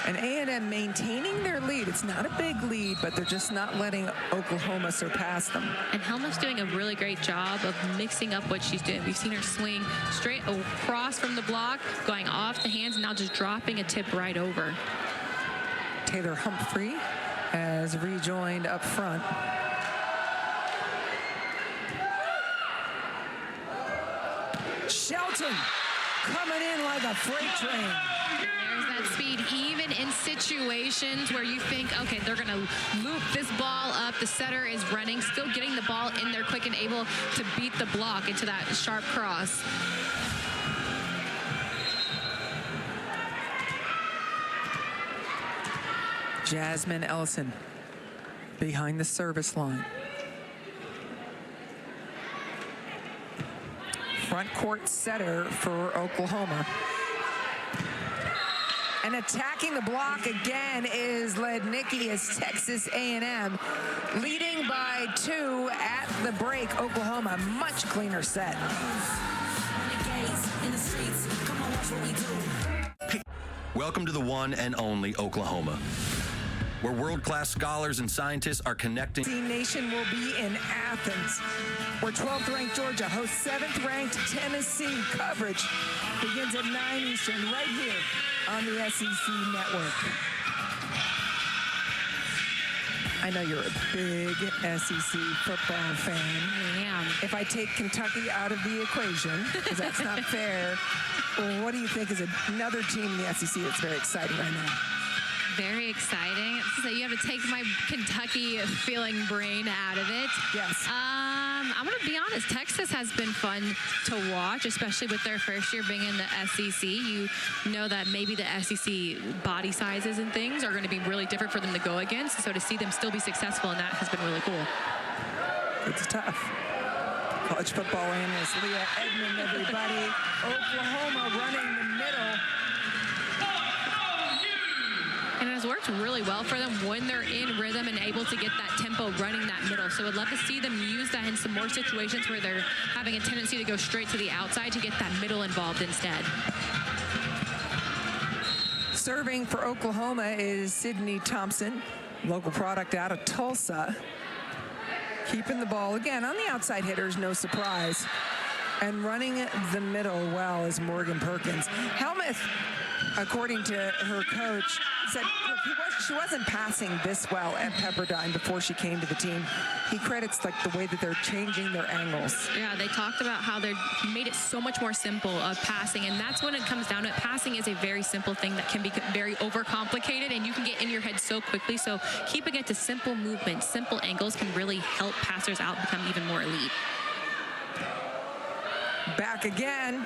And A&M maintaining their lead. It's not a big lead, but they're just not letting Oklahoma surpass them. And Helmuth's doing a really great job of mixing up what she's doing. We've seen her swing straight across from the block, going off the hands, and now just dropping a tip right over. Taylor Humphrey has rejoined up front. Shelton coming in like a freight train. There's that speed, even in situations where you think, okay, they're going to loop this ball up. The setter is running, still getting the ball in there quick and able to beat the block into that sharp cross. Jasmine Ellison behind the service line. Front court setter for Oklahoma. And attacking the block again is Lednicki as Texas A&M leading by 2 at the break. Oklahoma, much cleaner set. Welcome to the one and only Oklahoma, where world-class scholars and scientists are connecting. Team Nation will be in Athens, where 12th ranked Georgia hosts 7th ranked Tennessee. Coverage begins at 9 Eastern right here on the SEC Network. I know you're a big SEC football fan. I am. If I take Kentucky out of the equation, because that's not fair, well, what do you think is another team in the SEC that's very exciting right now? Very exciting. So you have to take my Kentucky feeling brain out of it. Yes. I'm going to be honest. Texas has been fun to watch, especially with their first year being in the SEC. You know that maybe the SEC body sizes and things are going to be really different for them to go against. So to see them still be successful in that has been really cool. It's tough. College football analyst Leah Edmond, everybody. Oklahoma running the middle. And it has worked really well for them when they're in rhythm and able to get that tempo running that middle. So I'd love to see them use that in some more situations where they're having a tendency to go straight to the outside to get that middle involved instead. Serving for Oklahoma is Sydney Thompson, local product out of Tulsa. Keeping the ball, again, on the outside hitters, no surprise. And running the middle well is Morgan Perkins. Helmuth, according to her coach, said, look, she wasn't passing this well at Pepperdine before she came to the team. He credits like the way that they're changing their angles. Yeah, they talked about how they made it so much more simple of passing, and that's when it comes down to it. Passing is a very simple thing that can be very overcomplicated, and you can get in your head so quickly. So keeping it to simple movements, simple angles can really help passers out become even more elite. Back again.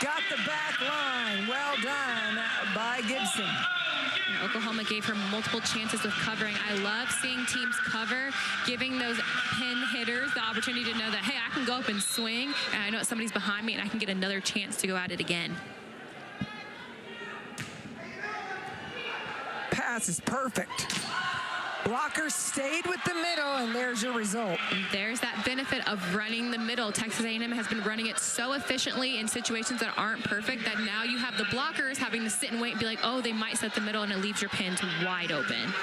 Got the back line. Well done by Gibson. And Oklahoma gave her multiple chances with covering. I love seeing teams cover, giving those pin hitters the opportunity to know that, hey, I can go up and swing, and I know somebody's behind me, and I can get another chance to go at it again. Pass is perfect. Blocker stayed with the middle, and there's your result. There's that benefit of running the middle. Texas A&M has been running it so efficiently in situations that aren't perfect that now you have the blockers having to sit and wait and be like, oh, they might set the middle, and it leaves your pins wide open.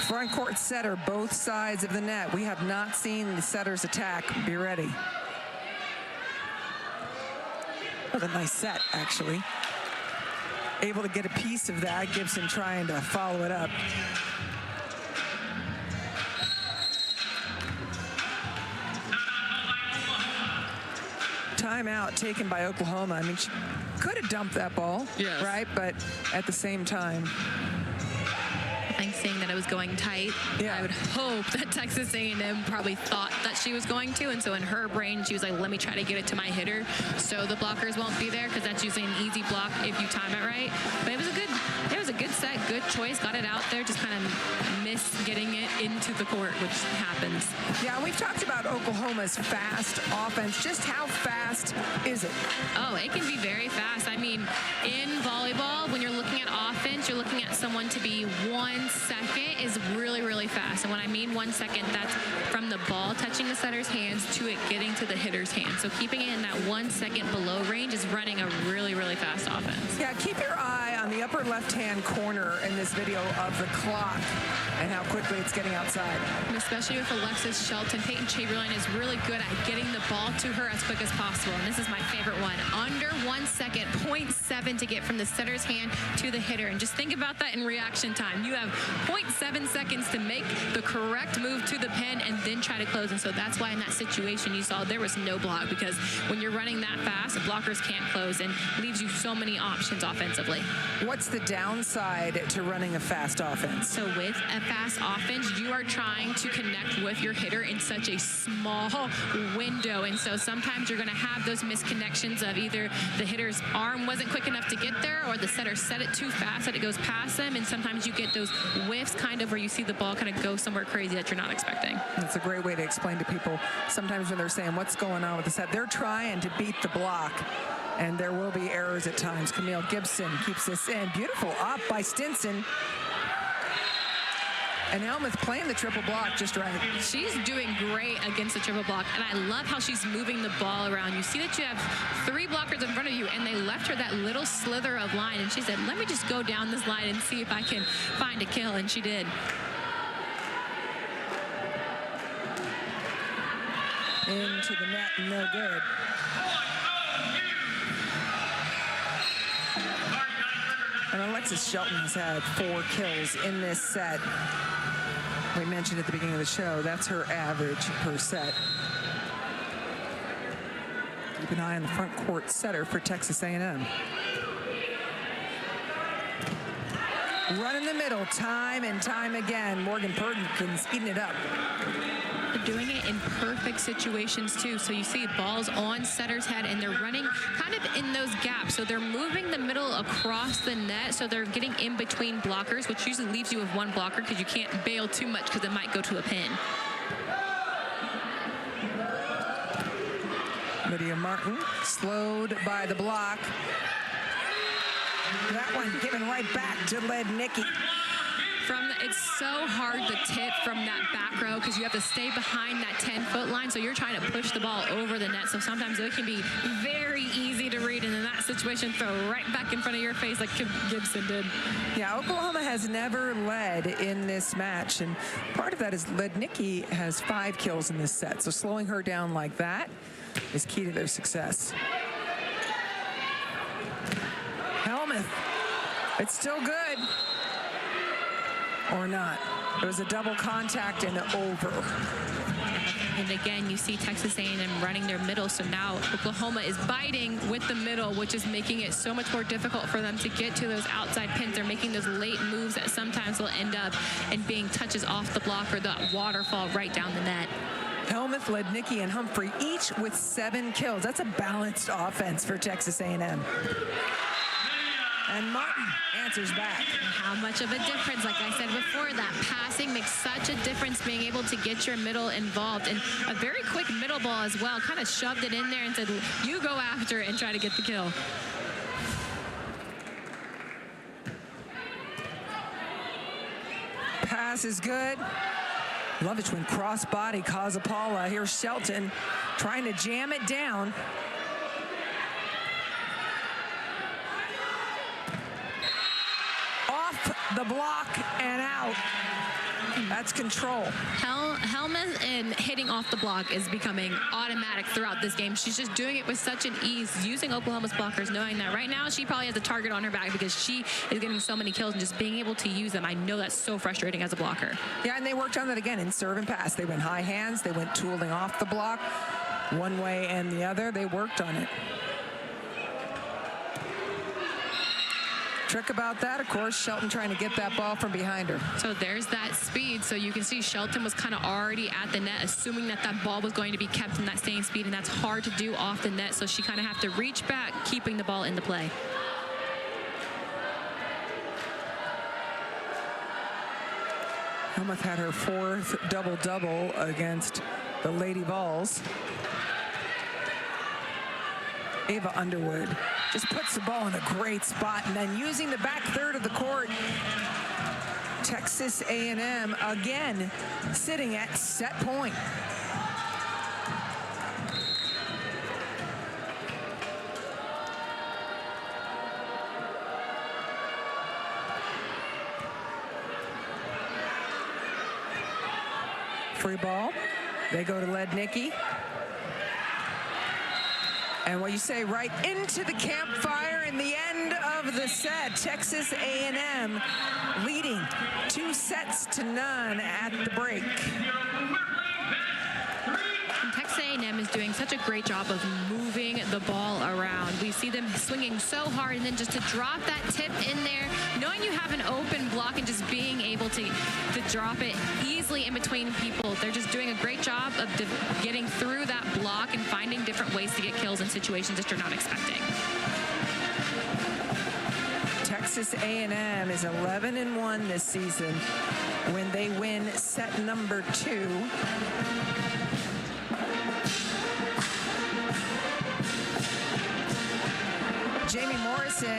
Front court setter, both sides of the net. We have not seen the setters attack. Be ready. What a nice set, actually. Able to get a piece of that. Gibson trying to follow it up. Timeout taken by Oklahoma. I mean, she could have dumped that ball, yes, right? But at the same time, saying that it was going tight. Yeah. I would hope that Texas A&M probably thought that she was going to, and so in her brain she was like, let me try to get it to my hitter so the blockers won't be there, because that's usually an easy block if you time it right. But it was a good set, good choice, got it out there, just kind of missed getting it into the court, which happens. Yeah, we've talked about Oklahoma's fast offense. Just how fast is it? Oh, it can be very fast. I mean, in volleyball, when you're looking at offense, you're looking at someone to be 1 second is really, really fast. And when I mean 1 second, that's from the ball touching the setter's hands to it getting to the hitter's hands. So keeping it in that 1 second below range is running a really, really fast offense. Yeah, keep your eye on the upper left-hand corner in this video of the clock and how quickly it's getting outside. And especially with Alexis Shelton, Peyton Chamberlain is really good at getting the ball to her as quick as possible. And this is my favorite one. Under 1 second, 0.7 to get from the setter's hand to the hitter. And just think about that in reaction time. You have 0.7 seconds to make the correct move to the pin and then try to close. And so that's why in that situation you saw there was no block, because when you're running that fast, blockers can't close and leaves you so many options offensively. What's the downside to running a fast offense? So with a fast offense, you are trying to connect with your hitter in such a small window. And so sometimes you're going to have those misconnections of either the hitter's arm wasn't quick enough to get there, or the setter set it too fast that it goes past them. And sometimes you get those whiffs kind of where you see the ball kind of go somewhere crazy that you're not expecting. That's a great way to explain to people sometimes when they're saying what's going on with the set. They're trying to beat the block, and there will be errors at times. Camille Gibson keeps this in. Beautiful up by Stinson. And Helmuth playing the triple block just right. She's doing great against the triple block, and I love how she's moving the ball around. You see that you have 3 blockers in front of you, and they left her that little slither of line, and she said, let me just go down this line and see if I can find a kill, and she did. Into the net, no good. And Alexis Shelton has had 4 kills in this set. We mentioned at the beginning of the show, that's her average per set. Keep an eye on the front court setter for Texas A&M. Run in the middle, time and time again. Morgan Perkins eating it up. They're doing it in perfect situations too. So you see balls on setter's head, and they're running kind of in those gaps. So they're moving the middle across the net. So they're getting in between blockers, which usually leaves you with 1 blocker because you can't bail too much because it might go to a pin. Lydia Martin slowed by the block. That one given right back to Lednicki. It's so hard to tip from that back row because you have to stay behind that 10-foot line. So you're trying to push the ball over the net. So sometimes it can be very easy to read. And in that situation, throw right back in front of your face like Gibson did. Yeah, Oklahoma has never led in this match. And part of that is Lednicki has 5 kills in this set. So slowing her down like that is key to their success. Helmuth. It's still good. Or not. It was a double contact and over. And again, you see Texas A&M running their middle. So now Oklahoma is biting with the middle, which is making it so much more difficult for them to get to those outside pins. They're making those late moves that sometimes will end up in being touches off the block or that waterfall right down the net. Helmuth, Lednicki, and Humphrey each with 7 kills. That's a balanced offense for Texas A&M. And Martin answers back. How much of a difference, like I said before, that passing makes such a difference, being able to get your middle involved. And a very quick middle ball as well, kind of shoved it in there and said, you go after it and try to get the kill. Pass is good. Love it when cross-body Kozapala. Here's Shelton trying to jam it down. Off the block and out. That's control. Helmuth and hitting off the block is becoming automatic throughout this game. She's just doing it with such an ease, using Oklahoma's blockers, knowing that right now she probably has a target on her back because she is getting so many kills, and just being able to use them. I know that's so frustrating as a blocker. Yeah, and they worked on that again in serve and pass. They went high hands. They went tooling off the block one way and the other. They worked on it. Trick about that, of course, Shelton trying to get that ball from behind her. So there's that speed. So you can see Shelton was kind of already at the net, assuming that that ball was going to be kept in that same speed, and that's hard to do off the net. So she kind of have to reach back, keeping the ball in the play. Helmuth had her 4th double-double against the Lady Vols. Ava Underwood just puts the ball in a great spot, and then using the back third of the court, Texas A&M again sitting at set point. Free ball. They go to Lednicki. And what you say, right into the campfire in the end of the set. Texas A&M leading 2-0 at the break. And Texas A&M is doing such a great job of moving the ball around. We see them swinging so hard, and then just to drop that tip in there, knowing you have an open block and just being able to drop it easily in between people. They're just doing a great job of getting through that block and finding different ways to get kills in situations that you're not expecting. Texas A&M is 11-1 this season when they win set number 2. Jamie Morrison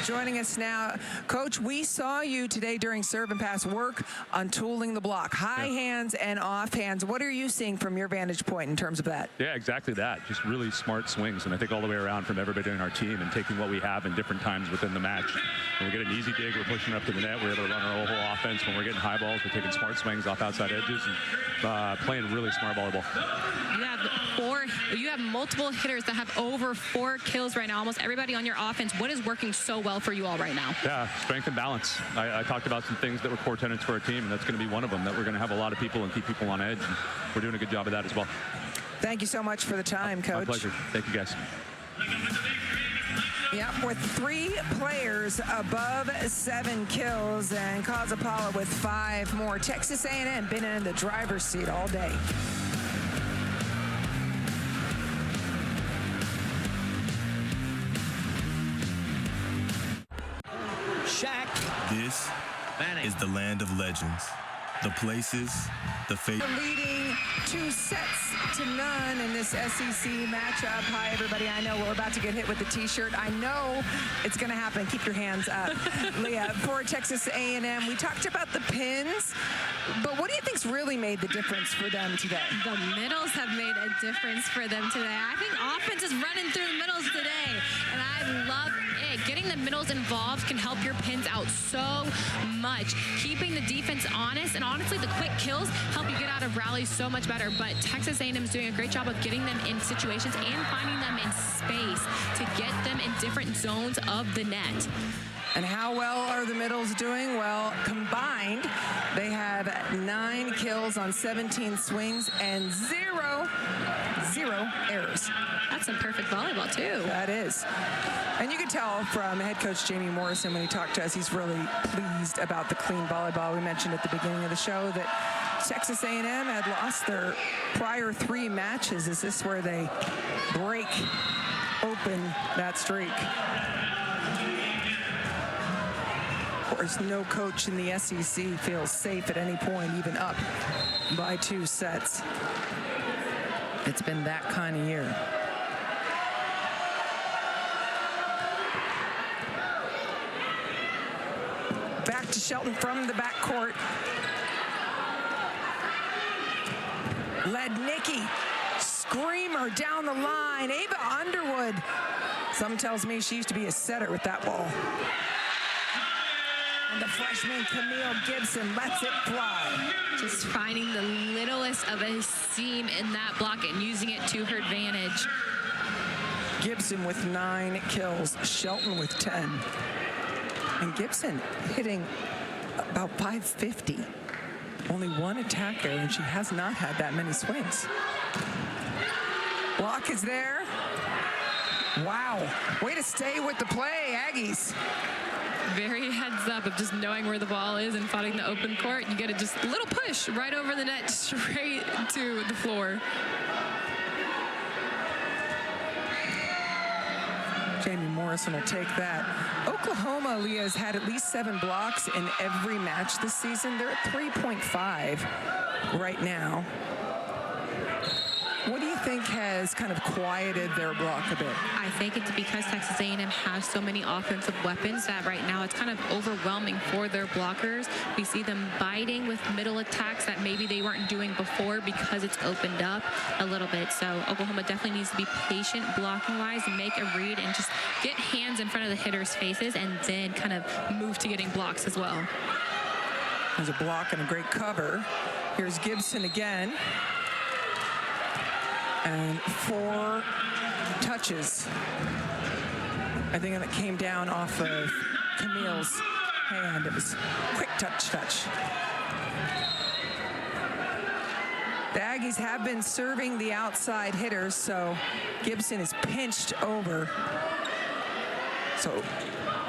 joining us now. Coach, we saw you today during serve and pass work on tooling the block, high hands and off hands. What are you seeing from your vantage point in terms of that? Yeah, exactly that. Just really smart swings, and I think all the way around from everybody in our team, and taking what we have in different times within the match. When we get an easy dig, we're pushing up to the net. We're able to run our whole offense. When we're getting high balls, we're taking smart swings off outside edges and playing really smart volleyball. You have multiple hitters that have over 4 kills right now. Almost everybody on your offense. What is working so well for you all right now? Yeah, strength and balance. I talked about some things that were core tenets for our team, and that's going to be one of them, that we're going to have a lot of people and keep people on edge. And we're doing a good job of that as well. Thank you so much for the time, Coach. My pleasure. Thank you, guys. Yep, with 3 players above 7 kills, and Kozapala with 5 more. Texas A&M been in the driver's seat all day. This is the land of legends. The places, the fate. Leading 2-0 in this SEC matchup. Hi, everybody. I know we're about to get hit with the T-shirt. I know it's going to happen. Keep your hands up. Leah, for Texas A&M, we talked about the pins, but what do you think's really made the difference for them today? The middles have made a difference for them today. I think offense is running through the middles today, and I love it. Getting the middles involved can help your pins out so much. Keeping the defense honest, and honestly, the quick kills help you get out of rallies so much better. But Texas A&M is doing a great job of getting them in situations and finding them in space to get them in different zones of the net. And how well are the middles doing? Well, combined, they have 9 kills on 17 swings and 0 errors. That's some perfect volleyball, too. That is. And you can tell from head coach Jamie Morrison when he talked to us, he's really pleased about the clean volleyball. We mentioned at the beginning of the show that Texas A&M had lost their prior 3 matches. Is this where they break open that streak? course, no coach in the SEC feels safe at any point, even up by 2 sets. It's been that kind of year. Back to Shelton from the backcourt. Led Nikki, screamer down the line. Ava Underwood. Some tells me she used to be a setter with that ball. And the freshman Camille Gibson lets it fly. Just finding the littlest of a seam in that block and using it to her advantage. Gibson with 9 kills, Shelton with 10. And Gibson hitting about 550. Only 1 attack error, and she has not had that many swings. Block is there. Wow, way to stay with the play, Aggies. Very heads up of just knowing where the ball is and finding the open court. You get a just little push right over the net, straight to the floor. Jamie Morrison will take that. Oklahoma, Leah, has had at least 7 blocks in every match this season. They're at 3.5 right now. What do you think has kind of quieted their block a bit? I think it's because Texas A&M has so many offensive weapons that right now it's kind of overwhelming for their blockers. We see them biting with middle attacks that maybe they weren't doing before because it's opened up a little bit. So Oklahoma definitely needs to be patient blocking-wise and make a read and just get hands in front of the hitters' faces and then kind of move to getting blocks as well. There's a block and a great cover. Here's Gibson again. And 4 touches. I think that came down off of Camille's hand. It was quick touch. The Aggies have been serving the outside hitters, so Gibson is pinched over. So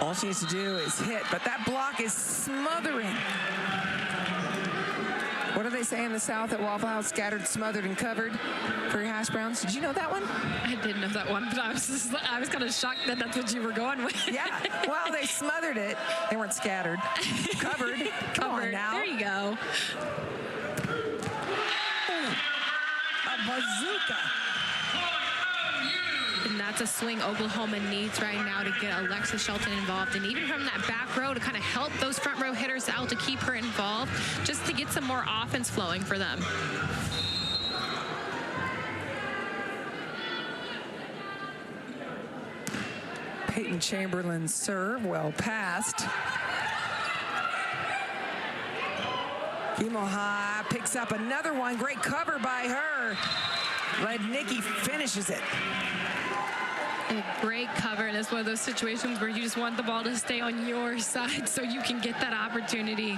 all she needs to do is hit, but that block is smothering. What do they say in the South at Waffle House? Scattered, smothered, and covered for your hash browns. Did you know that one? I didn't know that one, but I was kind of shocked that that's what you were going with. Yeah. Well, they smothered it. They weren't scattered. Covered. Come on now. There you go. Ooh, a bazooka. And that's a swing Oklahoma needs right now to get Alexis Shelton involved. And even from that back row to kind of help those front row hitters out to keep her involved, just to get some more offense flowing for them. Peyton Chamberlain's serve, well passed. Kimoha picks up another one. Great cover by her. Led Nikki finishes it. A great cover, and it's one of those situations where you just want the ball to stay on your side so you can get that opportunity.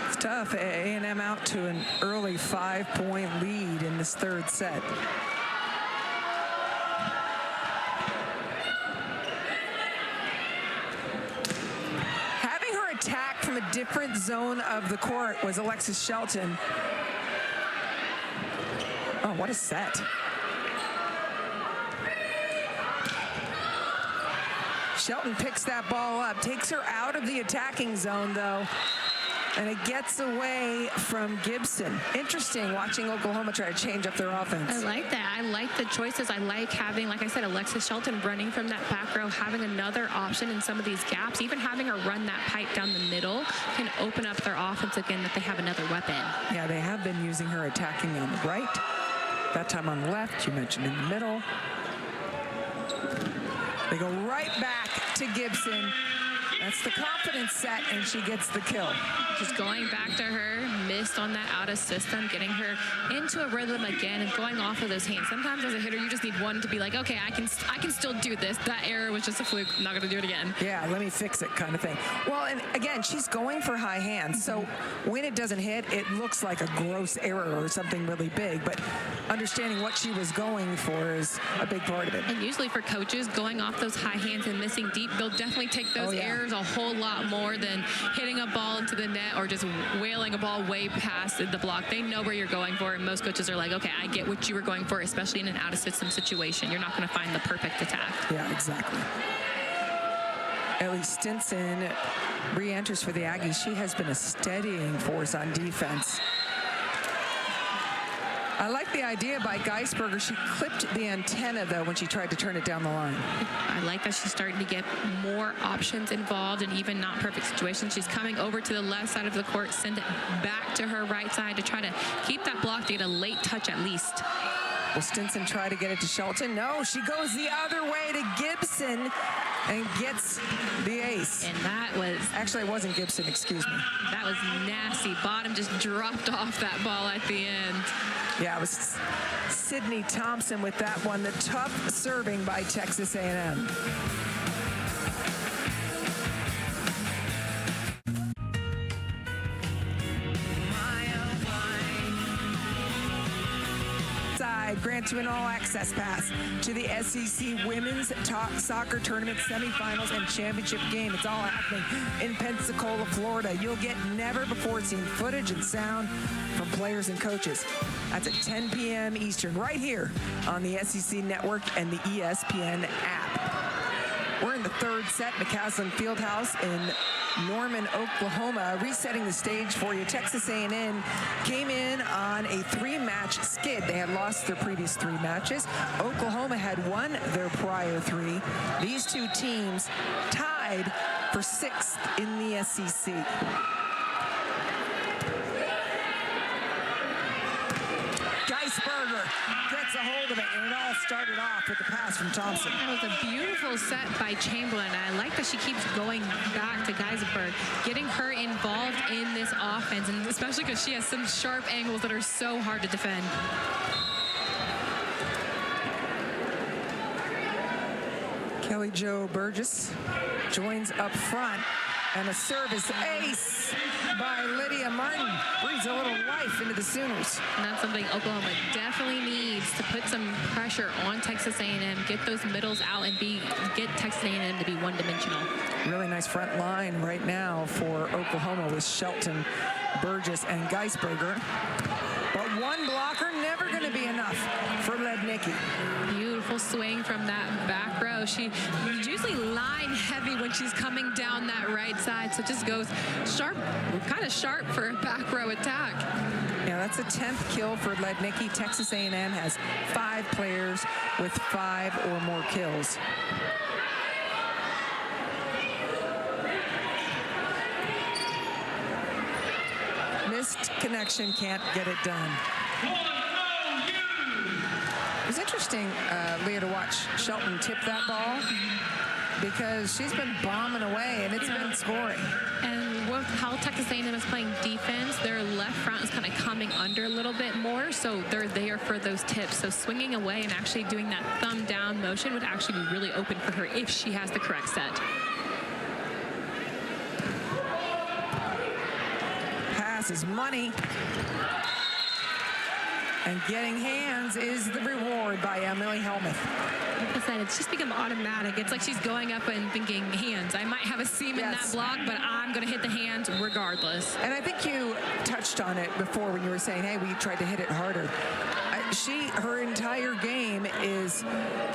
It's tough. A&M out to an early 5-point lead in this 3rd set. Having her attack from a different zone of the court was Alexis Shelton. Oh, what a set. Shelton picks that ball up, takes her out of the attacking zone, though, and it gets away from Gibson. Interesting watching Oklahoma try to change up their offense. I like that. I like the choices. I like having, like I said, Alexis Shelton running from that back row, having another option in some of these gaps, even having her run that pipe down the middle can open up their offense again, that they have another weapon. Yeah, they have been using her attacking on the right, that time on the left, you mentioned in the middle. They go right back to Gibson. That's the confidence set, and she gets the kill. Just going back to her, missed on that out of system, getting her into a rhythm again and going off of those hands. Sometimes as a hitter, you just need one to be like, okay, I can still do this. That error was just a fluke. I'm not going to do it again. Yeah, let me fix it kind of thing. Well, and again, she's going for high hands. So when it doesn't hit, it looks like a gross error or something really big. But understanding what she was going for is a big part of it. And usually for coaches, going off those high hands and missing deep, they'll definitely take those errors a whole lot more than hitting a ball into the net or just wailing a ball way past the block. They know where you're going for, and most coaches are like, okay, I get what you were going for, especially in an out-of-system situation. You're not going to find the perfect attack. Yeah, exactly. Ellie Stinson re-enters for the Aggies. She has been a steadying force on defense. I like the idea by Geisberger. She clipped the antenna, though, when she tried to turn it down the line. I like that she's starting to get more options involved in even not perfect situations. She's coming over to the left side of the court, send it back to her right side to try to keep that block to get a late touch at least. Will Stinson try to get it to Shelton? No, she goes the other way to Gibson and gets the ace. And that was... Actually, it wasn't Gibson, excuse me. That was nasty. Bottom just dropped off that ball at the end. Yeah, it was Sydney Thompson with that one. The tough serving by Texas A&M. Grant you an all-access pass to the SEC Women's Soccer Tournament semifinals and championship game. It's all happening in Pensacola, Florida. You'll get never-before-seen footage and sound from players and coaches. That's at 10 p.m. Eastern, right here on the SEC Network and the ESPN app. We're in the third set, McCaslin Fieldhouse in Norman, Oklahoma. Resetting the stage for you, Texas A&M came in on a 3-match skid. They had lost their previous 3 matches. Oklahoma had won their prior 3. These two teams tied for 6th in the SEC. Geisberger gets a hold of it, and it all started off with the pass from Thompson. That was a beautiful set by Chamberlain. I like that she keeps going back to Geisberg, getting her involved in this offense, and especially because she has some sharp angles that are so hard to defend. Kelly Jo Burgess joins up front, and a service ace by Lydia Martin brings a little life into the Sooners. And that's something Oklahoma definitely needs to put some pressure on Texas A&M, get those middles out, and get Texas A&M to be one-dimensional. Really nice front line right now for Oklahoma with Shelton, Burgess, and Geisberger. But one blocker never going to be enough for Lednicki. Beautiful swing from that back row. She's usually line heavy when she's coming down that right side, so it just goes sharp, kind of sharp for a back row attack. Yeah, that's a 10th kill for Lednicki. Texas A&M has 5 players with 5 or more kills. Missed connection, can't get it done. It was interesting, Leah, to watch Shelton tip that ball because she's been bombing away and it's been scoring. And how Texas A&M is playing defense, their left front is kind of coming under a little bit more, so they're there for those tips. So swinging away and actually doing that thumb down motion would actually be really open for her if she has the correct set. Pass is money. And getting hands is the reward by Emily Helmuth. Like I said, it's just become automatic. It's like she's going up and thinking hands. I might have a seam in that block, but I'm going to hit the hands regardless. And I think you touched on it before when you were saying, hey, we tried to hit it harder. Her entire game is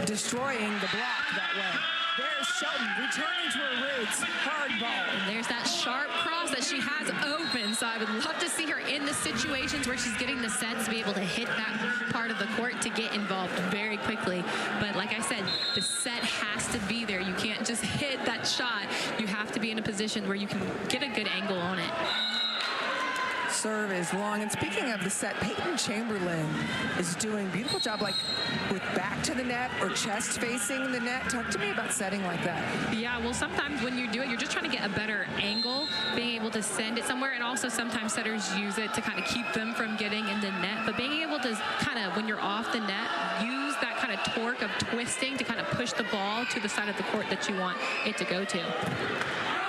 destroying the block that way. There's Shelton returning to her roots. Hard ball. And there's that sharp cross that she has open. So I would love to see her in the situations where she's getting the sets to be able to hit that part of the court to get involved very quickly. But like I said, the set has to be there. You can't just hit that shot. You have to be in a position where you can get a good angle on it. Serve is long. And speaking of the set, Peyton Chamberlain is doing a beautiful job, like with back to the net or chest facing the net. Talk to me about setting like that. Yeah, well, sometimes when you do it, you're just trying to get a better angle, being able to send it somewhere. And also sometimes setters use it to kind of keep them from getting in the net. But being able to kind of, when you're off the net, use that kind of torque of twisting to kind of push the ball to the side of the court that you want it to go to.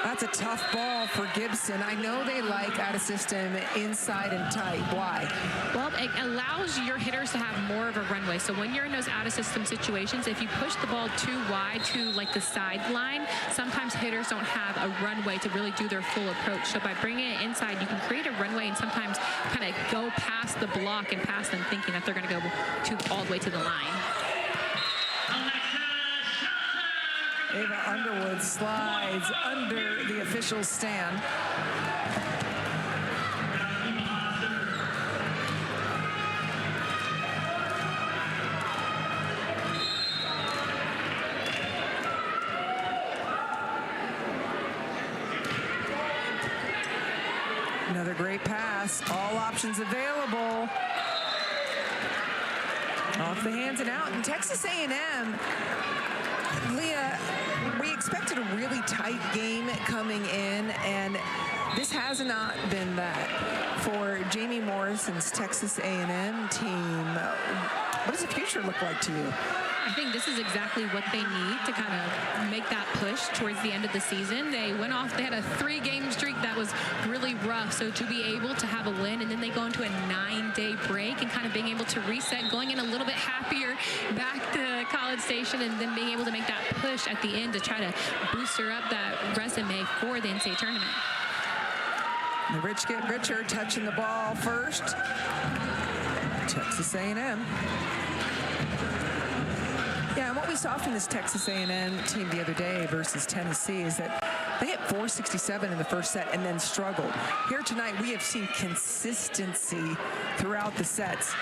That's a tough ball for Gibson. I know they like out of system, inside and tight. Why? Well, it allows your hitters to have more of a runway. So when you're in those out of system situations, if you push the ball too wide to like the sideline, sometimes hitters don't have a runway to really do their full approach. So by bringing it inside, you can create a runway and sometimes kind of go past the block and past them thinking that they're going to go all the way to the line. Ava Underwood slides under the official's stand. Another great pass. All options available. Off the hands and out. And Texas A&M, Leah, we expected a really tight game coming in, and this has not been that for Jamie Morrison's Texas A&M team. What does the future look like to you? I think this is exactly what they need to kind of make that push towards the end of the season. They went off, they had a 3-game streak that was really rough. So to be able to have a win, and then they go into a 9-day break and kind of being able to reset, going in a little bit happier back to College Station, and then being able to make that push at the end to try to booster up that resume for the NCAA tournament. The rich get richer, touching the ball first. Texas A&M. Yeah, and what we saw from this Texas A&M team the other day versus Tennessee is that they hit 467 in the first set and then struggled. Here tonight, we have seen consistency throughout the sets.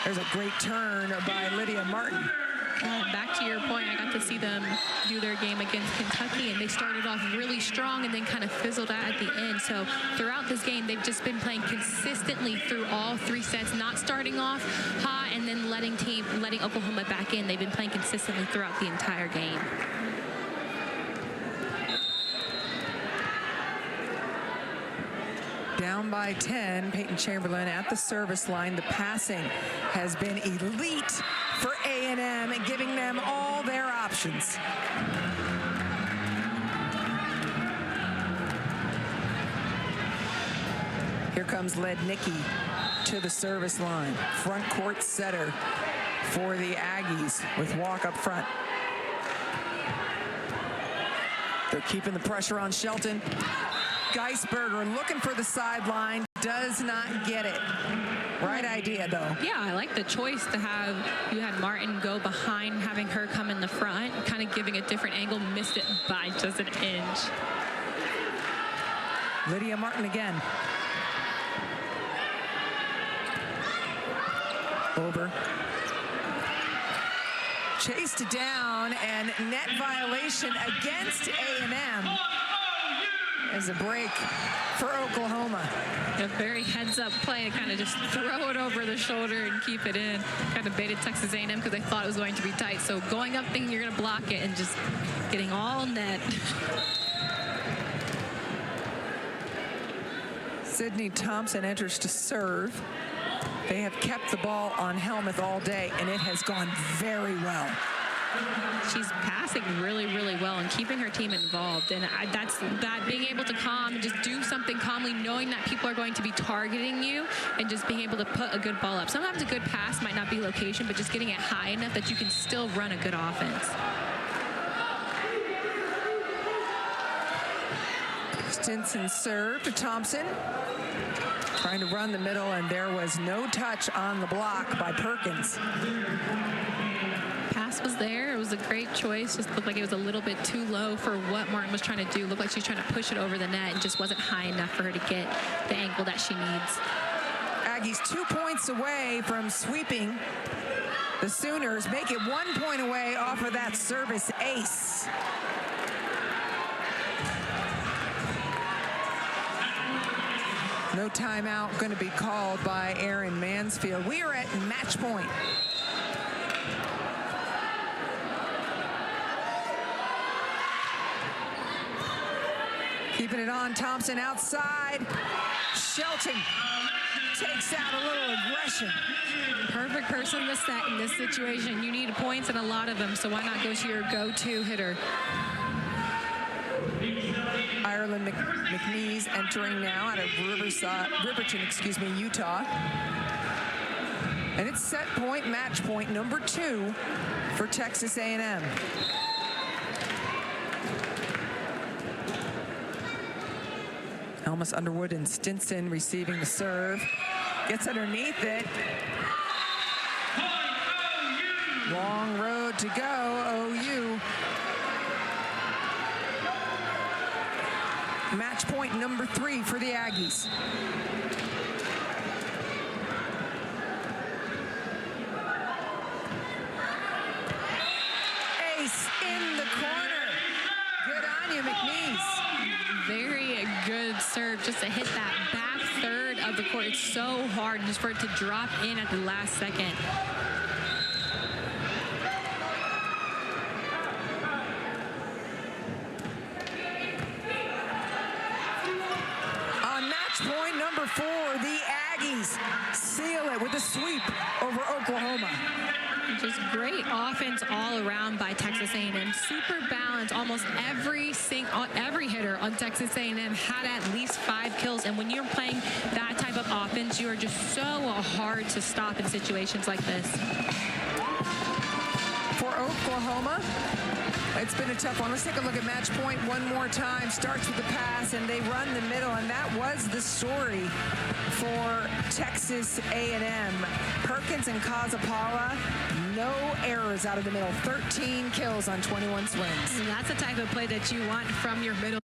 There's a great turn by Lydia Martin. Back to your point, I got to see them do their game against Kentucky, and they started off really strong and then kind of fizzled out at the end. So throughout this game, they've just been playing consistently through all 3 sets, not starting off hot and then letting Oklahoma back in. They've been playing consistently throughout the entire game. Down by 10, Peyton Chamberlain at the service line. The passing has been elite for A&M, giving them all their options. Here comes Lednicki to the service line. Front court setter for the Aggies with Walk up front. They're keeping the pressure on Shelton. Geisberger looking for the sideline, does not get it. Right idea, though. Yeah, I like the choice to have, you had Martin go behind, having her come in the front, kind of giving a different angle, missed it by just an inch. Lydia Martin again. Over. Chased down, and net violation against A&M. As a break for Oklahoma. A very heads-up play to kind of just throw it over the shoulder and keep it in. Kind of baited Texas A&M because they thought it was going to be tight. So going up thinking you're going to block it and just getting all net. Sydney Thompson enters to serve. They have kept the ball on Helmuth all day, and it has gone very well. She's passing really, really well and keeping her team involved. And that's being able to calm and just do something calmly, knowing that people are going to be targeting you and just being able to put a good ball up. Sometimes a good pass might not be location, but just getting it high enough that you can still run a good offense. Stinson served to Thompson. Trying to run the middle, and there was no touch on the block by Perkins. Pass was there. It was a great choice. Just looked like it was a little bit too low for what Martin was trying to do. Looked like she's trying to push it over the net and just wasn't high enough for her to get the angle that she needs. Aggies 2 points away from sweeping. The Sooners make it 1 point away off of that service ace. No timeout going to be called by Erin Mansfield. We are at match point. Keeping it on, Thompson outside. Shelton takes out a little aggression. Perfect person to set in this situation. You need points and a lot of them, so why not go to your go-to hitter? Ireland McNeese entering now out of Riverton, Utah. And it's set point, match point number 2 for Texas A&M. Elmas Underwood and Stinson receiving the serve. Gets underneath it. Long road to go, OU. Match point number 3 for the Aggies. Ace in the corner. Good on you, McNeese. Very good serve just to hit that back third of the court. It's so hard just for it to drop in at the last second. On match point number 4, the Aggies seal it with a sweep over Oklahoma. Just great offense all around by Texas A&M. Super balanced. Almost every hitter on Texas A&M had at least 5 kills. And when you're playing that type of offense, you are just so hard to stop in situations like this. For Oklahoma, it's been a tough one. Let's take a look at match point one more time. Starts with the pass, and they run the middle, and that was the story for Texas A&M. Perkins and Kazapala, no errors out of the middle. 13 kills on 21 swings. And that's the type of play that you want from your middle.